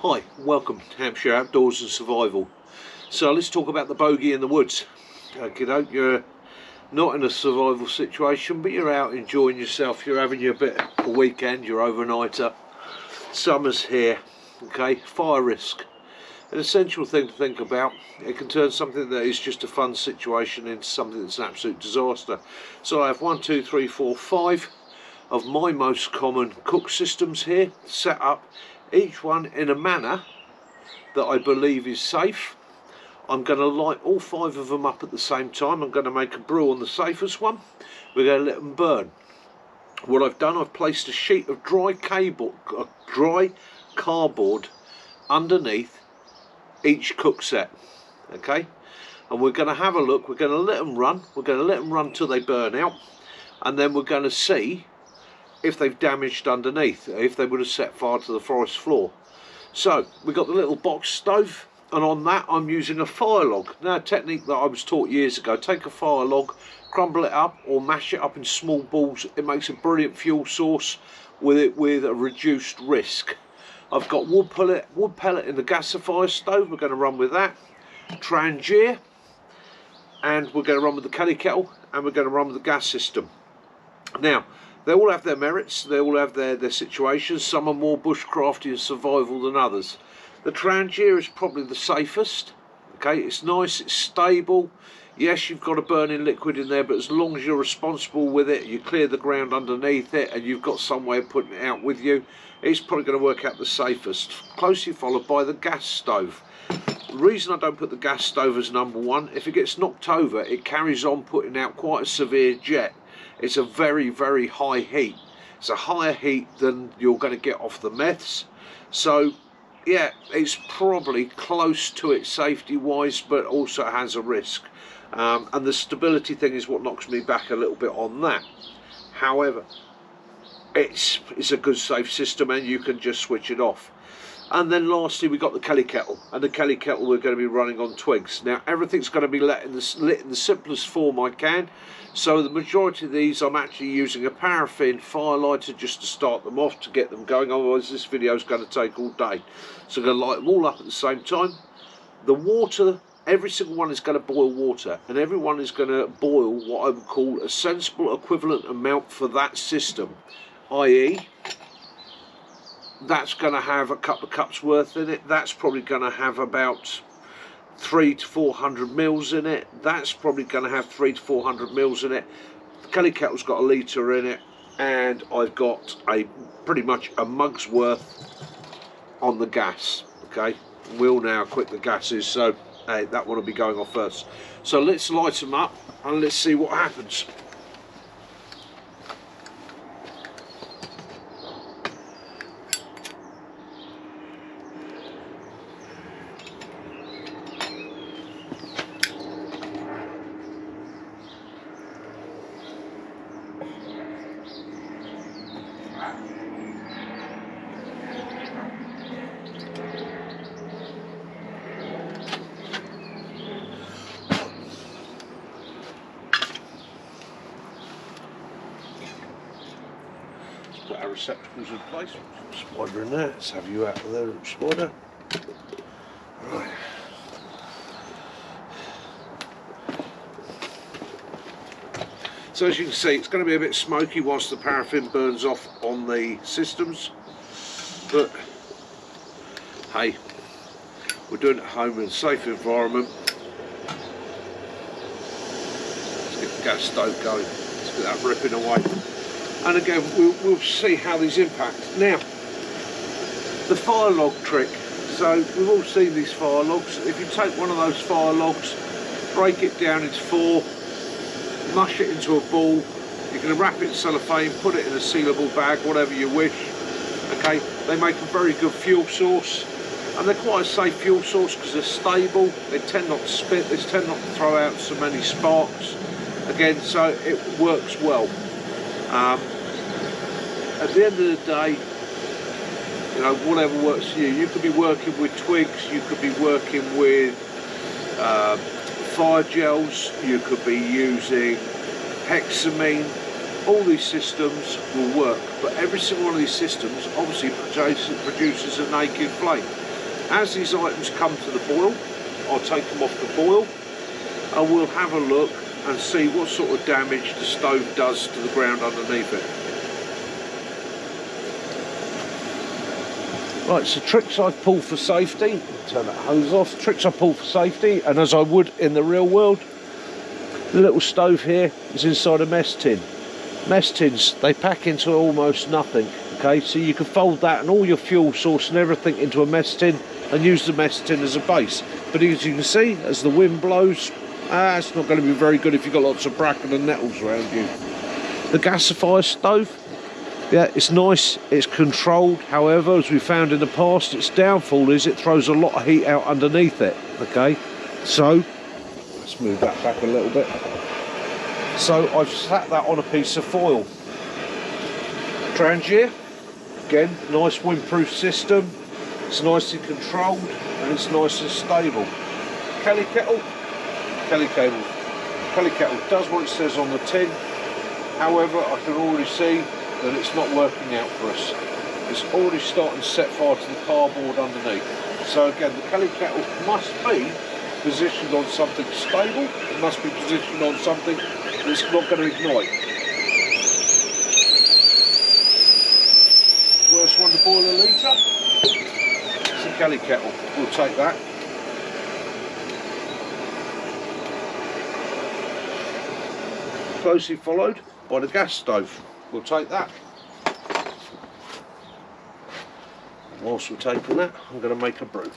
Hi, welcome to Hampshire Outdoors and Survival. So let's talk about the bogey in the woods. You're not in a survival situation, but you're out enjoying yourself. You're having your bit of a weekend, your overnighter. Summer's here. Okay, fire risk. An essential thing to think about. It can turn something that is just a fun situation into something that's an absolute disaster. So I have 1, 2, 3, 4, 5 of my most common cook systems here set up, each one in a manner that I believe is safe. I'm going to light all 5 of them up at the same time. I'm going to make a brew on the safest one. We're going to let them burn. What I've done, I've placed a sheet of dry cardboard underneath each cook set. Okay, and we're going to have a look. We're going to let them run. We're going to let them run till they burn out, and then we're going to see if they've damaged underneath, if they would have set fire to the forest floor. So we've got the little box stove, and on that I'm using a fire log. Now, a technique that I was taught years ago: take a fire log, crumble it up or mash it up in small balls. It makes a brilliant fuel source with a reduced risk. I've got wood pellet in the gasifier stove. We're going to run with that. Trangier, and we're going to run with the Kelly kettle, and we're going to run with the gas system. Now, they all have their merits, they all have their situations. Some are more bushcrafty and survival than others. The Trangier is probably the safest. Okay, it's nice, it's stable. Yes, you've got a burning liquid in there, but as long as you're responsible with it, you clear the ground underneath it, and you've got some way of putting it out with you, it's probably going to work out the safest. Closely followed by the gas stove. The reason I don't put the gas stove as number 1, if it gets knocked over, it carries on putting out quite a severe jet. It's a very, very high heat. It's a higher heat than you're going to get off the meths. So yeah, it's probably close to it safety wise, but also has a risk. And the stability thing is what knocks me back a little bit on that. However, it's a good safe system, and you can just switch it off. And then lastly, we've got the Kelly kettle, and the Kelly kettle we're going to be running on twigs. Now, everything's going to be lit in the simplest form I can. So the majority of these, I'm actually using a paraffin fire lighter just to start them off, to get them going. Otherwise, this video is going to take all day. So I'm going to light them all up at the same time. The water, every single one is going to boil water, and everyone is going to boil what I would call a sensible equivalent amount for that system, i.e. that's going to have a couple of cups worth in it. That's probably going to have about 300 to 400 mils in it. That's probably going to have 300 to 400 mils in it. The Kelly kettle's got a litre in it, and I've got pretty much a mug's worth on the gas. Okay, we'll now quit the gases, so that one will be going off first. So let's light them up and let's see what happens. Put our receptacles in place. Spider in there. Let's have you out of there, spider. Right. So as you can see, it's going to be a bit smoky whilst the paraffin burns off on the systems. But hey, we're doing it at home in a safe environment. Let's get the gas stove going. Let's get that ripping away. And again, we'll see how these impact. Now, the fire log trick. So we've all seen these fire logs. If you take one of those fire logs, break it down into 4, mush it into a ball, you can wrap it in cellophane, put it in a sealable bag, whatever you wish. Okay, they make a very good fuel source, and they're quite a safe fuel source because they're stable. They tend not to spit, they tend not to throw out so many sparks. Again, so it works well. At the end of the day, you know, whatever works for you. You could be working with twigs, you could be working with fire gels, you could be using hexamine. All these systems will work, but every single one of these systems obviously produces a naked flame. As these items come to the boil, I'll take them off the boil, and we'll have a look and see what sort of damage the stove does to the ground underneath it. Right, so tricks I pull for safety, turn that hose off, tricks I pull for safety, and as I would in the real world, the little stove here is inside a mess tin. Mess tins, they pack into almost nothing, okay, so you can fold that and all your fuel source and everything into a mess tin and use the mess tin as a base. But as you can see, as the wind blows, it's not going to be very good if you've got lots of bracken and nettles around you. The gasifier stove, yeah, it's nice, it's controlled. However, as we found in the past, its downfall is it throws a lot of heat out underneath it, okay? So, let's move that back a little bit. So I've sat that on a piece of foil. Trangier, again, nice windproof system. It's nicely controlled and it's nice and stable. Kelly kettle, Kelly cable. Kelly kettle does what it says on the tin. However, I can already see that it's not working out for us. It's already starting to set fire to the cardboard underneath. So again, the Kelly kettle must be positioned on something stable. It must be positioned on something that's not going to ignite. Worst one to boil a litre. It's a Kelly kettle. We'll take that. Closely followed by the gas stove. We'll take that. Whilst we're taking that, I'm going to make a brew.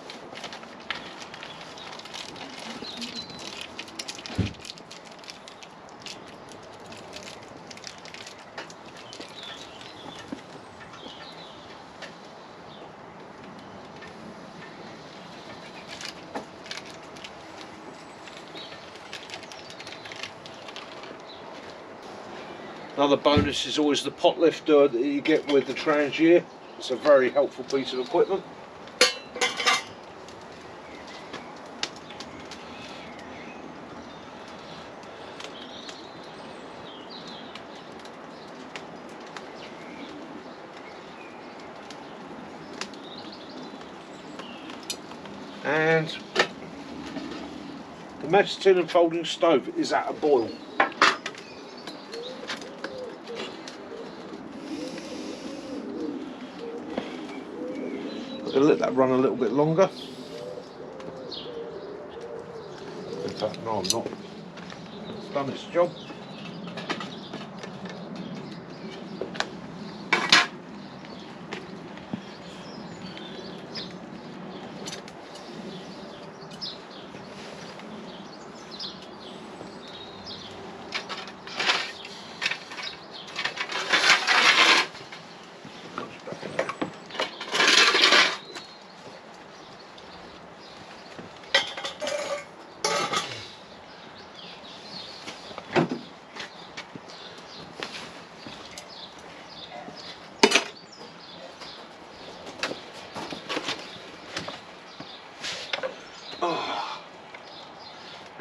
Another bonus is always the pot lifter that you get with the Trangier. It's a very helpful piece of equipment. And the mess tin and folding stove is at a boil. I'm going to let that run a little bit longer. In fact, no, I'm not. It's done its job.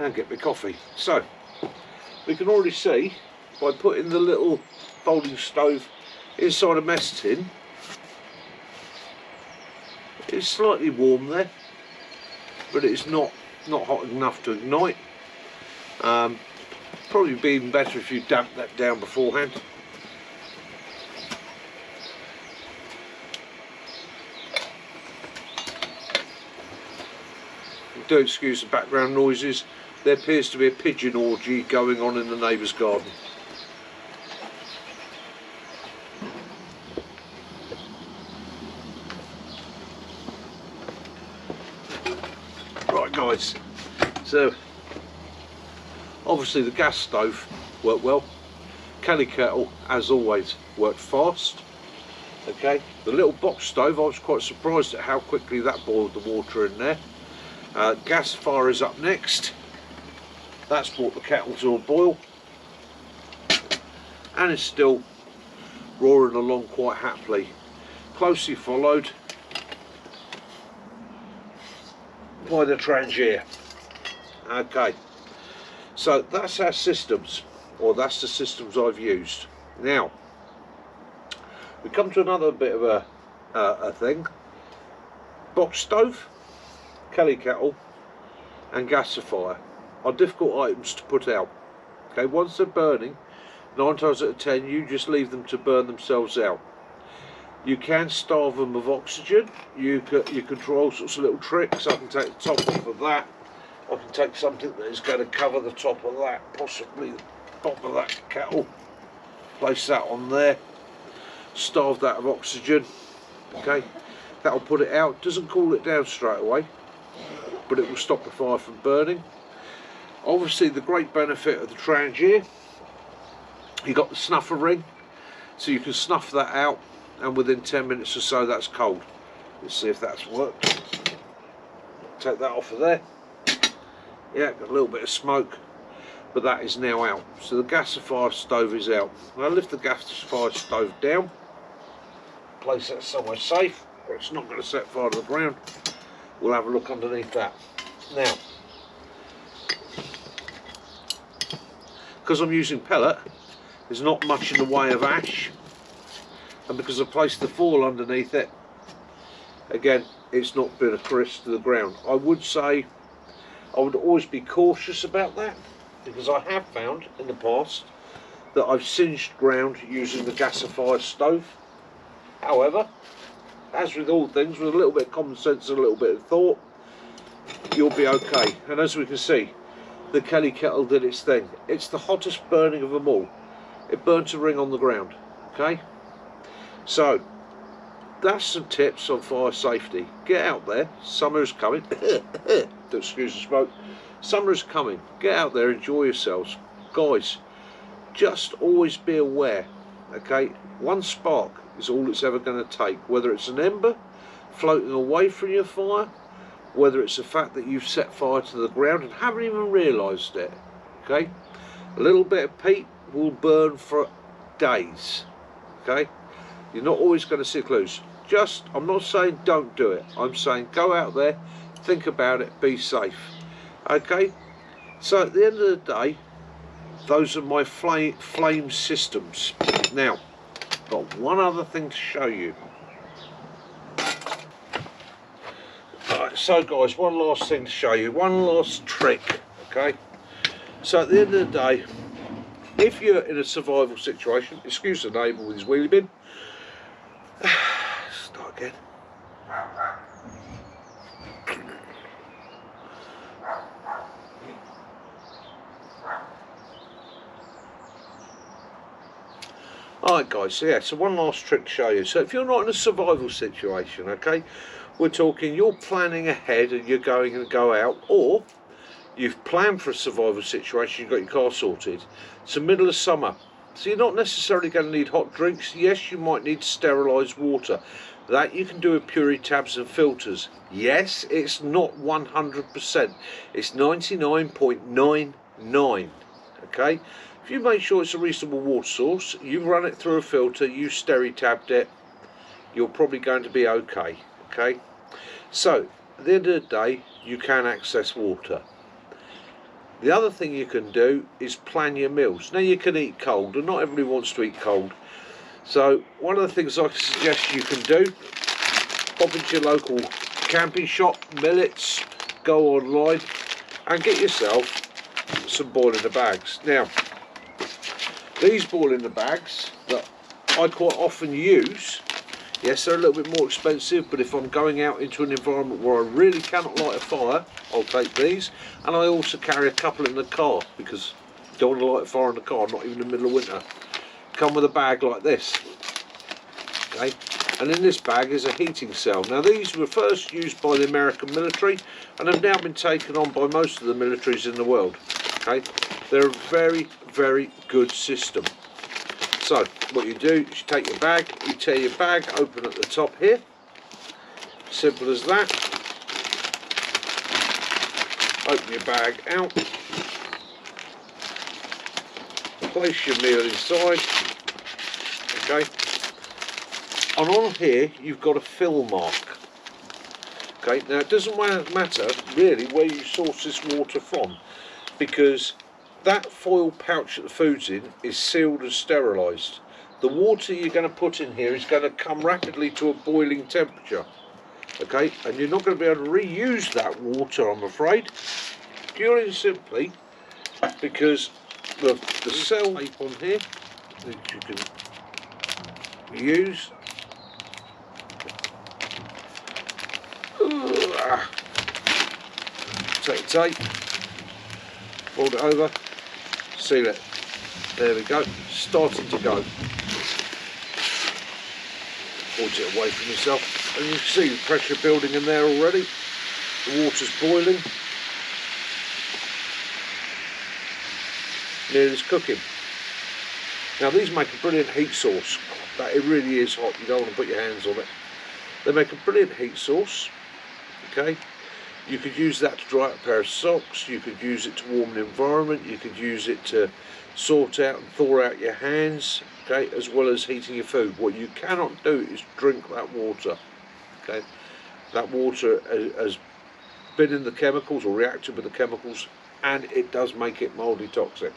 And get my coffee. So we can already see by putting the little folding stove inside a mess tin, it's slightly warm there, but it's not hot enough to ignite. Probably be even better if you damp that down beforehand. Do excuse the background noises. There appears to be a pigeon orgy going on in the neighbour's garden. Right guys, so obviously the gas stove worked well. Kelly kettle, as always, worked fast. Okay, the little box stove, I was quite surprised at how quickly that boiled the water in there. Gas fire is up next. That's brought the kettle to a boil, and it's still roaring along quite happily. Closely followed by the Trangier. Okay, so that's our systems, or that's the systems I've used. Now we come to another bit of a thing. Box stove, Kelly kettle and gasifier. are difficult items to put out. Okay, once they're burning, 9 times out of 10 you just leave them to burn themselves out. You can starve them of oxygen. You can try all sorts of little tricks. I can take the top off of that. I can take something that is going to cover the top of that, possibly the bottom of that kettle. Place that on there. Starve that of oxygen. Okay, that'll put it out. Doesn't cool it down straight away, but it will stop the fire from burning. Obviously, the great benefit of the Trangier, you got the snuffer ring, so you can snuff that out, and within 10 minutes or so that's cold. Let's see if that's worked. Take that off of there. Yeah, got a little bit of smoke, but that is now out. So the gasifier stove is out. I'll lift the gasifier stove down, place that somewhere safe where it's not going to set fire to the ground. We'll have a look underneath that. Now, because I'm using pellet, there's not much in the way of ash, and because I've placed the foil underneath it, again, it's not been a crisp to the ground. I would say I would always be cautious about that, because I have found in the past that I've singed ground using the gasifier stove. However, as with all things, with a little bit of common sense and a little bit of thought, you'll be okay. And as we can see, the Kelly kettle did its thing. It's the hottest burning of them all. It burnt a ring on the ground. Okay, so that's some tips on fire safety. Get out there, summer is coming. Don't excuse the smoke. Summer is coming. Get out there, enjoy yourselves. Guys, just always be aware, okay? One spark is all it's ever going to take, whether it's an ember floating away from your fire, whether it's the fact that you've set fire to the ground and haven't even realised it, okay? A little bit of peat will burn for days, okay? You're not always going to see clues. Just, I'm not saying don't do it. I'm saying go out there, think about it, be safe. Okay? So at the end of the day, those are my flame systems. Now, I've got one other thing to show you. Alright, so guys, one last thing to show you. One last trick. Okay? So at the end of the day, if you're in a survival situation, excuse the neighbour with his wheelie bin. Start again. Alright guys, so yeah, so one last trick to show you. So if you're not in a survival situation, okay, we're talking you're planning ahead and you're going to go out, or you've planned for a survival situation, you've got your car sorted. It's the middle of summer, so you're not necessarily going to need hot drinks. Yes, you might need sterilised water. That you can do with Puri tabs and filters. Yes, it's not 100%. It's 99.99. Okay? If you make sure it's a reasonable water source, you run it through a filter, you steri-tabbed it, you're probably going to be okay. Okay? So, at the end of the day, you can access water. The other thing you can do is plan your meals. Now you can eat cold, and not everybody wants to eat cold. So one of the things I suggest you can do, pop into your local camping shop, Millets, go online and get yourself some boil in the bags. Now, these boil in the bags that I quite often use, yes, they're a little bit more expensive, but if I'm going out into an environment where I really cannot light a fire, I'll take these. And I also carry a couple in the car, because I don't want to light a fire in the car, not even in the middle of winter. Come with a bag like this. Okay, and in this bag is a heating cell. Now these were first used by the American military and have now been taken on by most of the militaries in the world. Okay, they're a very, very good system. So what you do is you take your bag, you tear your bag open at the top here, simple as that. Open your bag out, place your meal inside. Okay, and on here you've got a fill mark. Okay, now it doesn't matter really where you source this water from, because that foil pouch that the food's in is sealed and sterilised. The water you're going to put in here is going to come rapidly to a boiling temperature. Okay, and you're not going to be able to reuse that water, I'm afraid, purely and simply because the cell tape on here that you can use. Take the tape, fold it over, seal it. There we go, starting to go. Hold it away from yourself, and you can see the pressure building in there already. The water's boiling. Nearly it's cooking. Now these make a brilliant heat source. But it really is hot, you don't want to put your hands on it. They make a brilliant heat source. Okay, you could use that to dry out a pair of socks, you could use it to warm an environment, you could use it to sort out and thaw out your hands, okay, as well as heating your food. What you cannot do is drink that water. Okay, that water has been in the chemicals or reacted with the chemicals, and it does make it mildly toxic.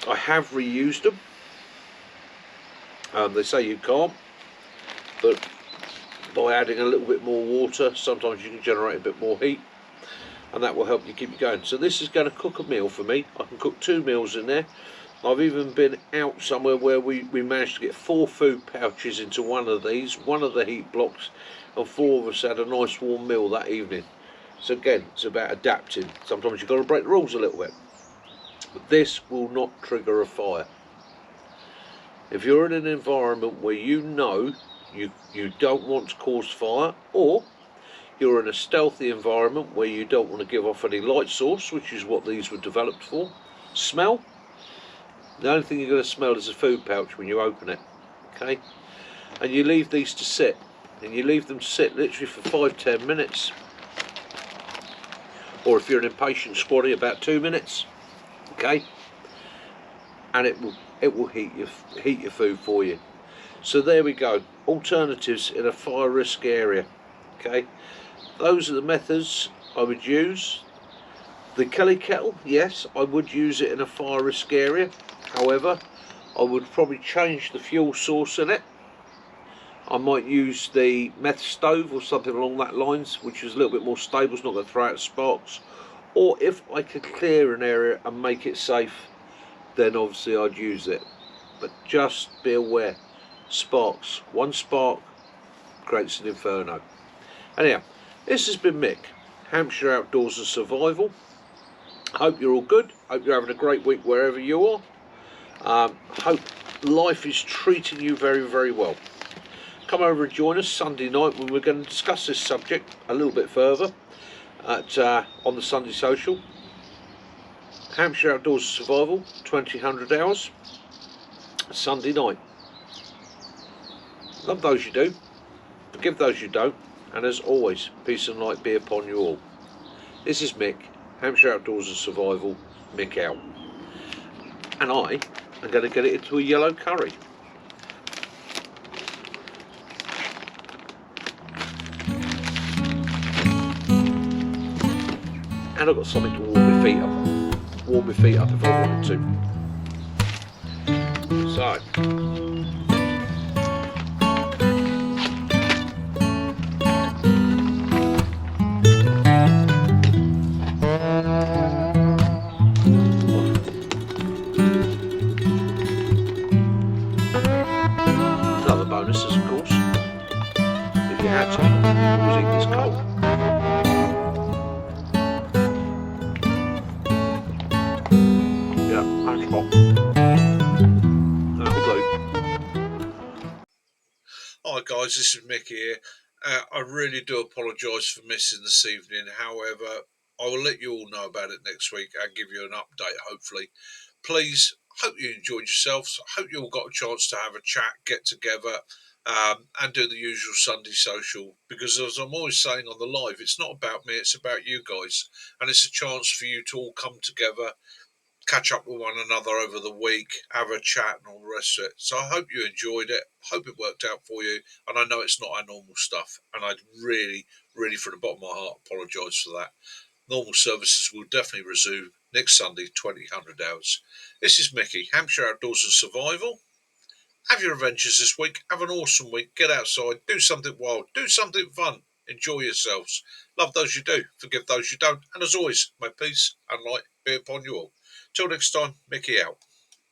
I have reused them. They say you can't, but by adding a little bit more water, sometimes you can generate a bit more heat, and that will help you keep you going. So this is going to cook a meal for me. I can cook 2 meals in there. I've even been out somewhere where we managed to get 4 food pouches into one of these, one of the heat blocks, and 4 of us had a nice warm meal that evening. So again, it's about adapting. Sometimes you've got to break the rules a little bit. But this will not trigger a fire. If you're in an environment where you know you don't want to cause fire, or you're in a stealthy environment where you don't want to give off any light source, which is what these were developed for, smell, the only thing you're going to smell is a food pouch when you open it. Okay, and you leave these to sit, and you leave them to sit literally for 5-10 minutes, or if you're an impatient squatty, about 2 minutes. Okay, and it will heat your food for you. So there we go, alternatives in a fire risk area. Okay, those are the methods I would use. The Kelly kettle, yes, I would use it in a fire risk area. However, I would probably change the fuel source in it. I might use the meth stove or something along that lines, which is a little bit more stable, it's not going to throw out sparks. Or if I could clear an area and make it safe, then obviously I'd use it. But just be aware, sparks, one spark creates an inferno. Anyhow, this has been Mick, Hampshire Outdoors and Survival. Hope you're all good, hope you're having a great week wherever you are. Hope life is treating you very, very well. Come over and join us Sunday night when we're going to discuss this subject a little bit further on the Sunday Social. Hampshire Outdoors and Survival, 2000 hours, Sunday night. Love those you do, forgive those you don't, and as always, peace and light be upon you all. This is Mick, Hampshire Outdoors and Survival, Mick out. And I am going to get it into a yellow curry. And I've got something to warm my feet up. Warm my feet up if I wanted to. So. Another bonuses, of course. If you had to, always eat this cold. Hi guys, this is Mick here. I really do apologise for missing this evening. However, I will let you all know about it next week and give you an update, hopefully. Please, hope you enjoyed yourselves. I hope you all got a chance to have a chat, get together, and do the usual Sunday social. Because as I'm always saying on the live, it's not about me, it's about you guys. And it's a chance for you to all come together, catch up with one another over the week, have a chat and all the rest of it. So I hope you enjoyed it. Hope it worked out for you. And I know it's not our normal stuff. And I'd really, really from the bottom of my heart apologise for that. Normal services will definitely resume next Sunday, 2000 hours. This is Mickey, Hampshire Outdoors and Survival. Have your adventures this week. Have an awesome week. Get outside. Do something wild. Do something fun. Enjoy yourselves. Love those you do. Forgive those you don't. And as always, may peace and light be upon you all. Till next time, Mickey out.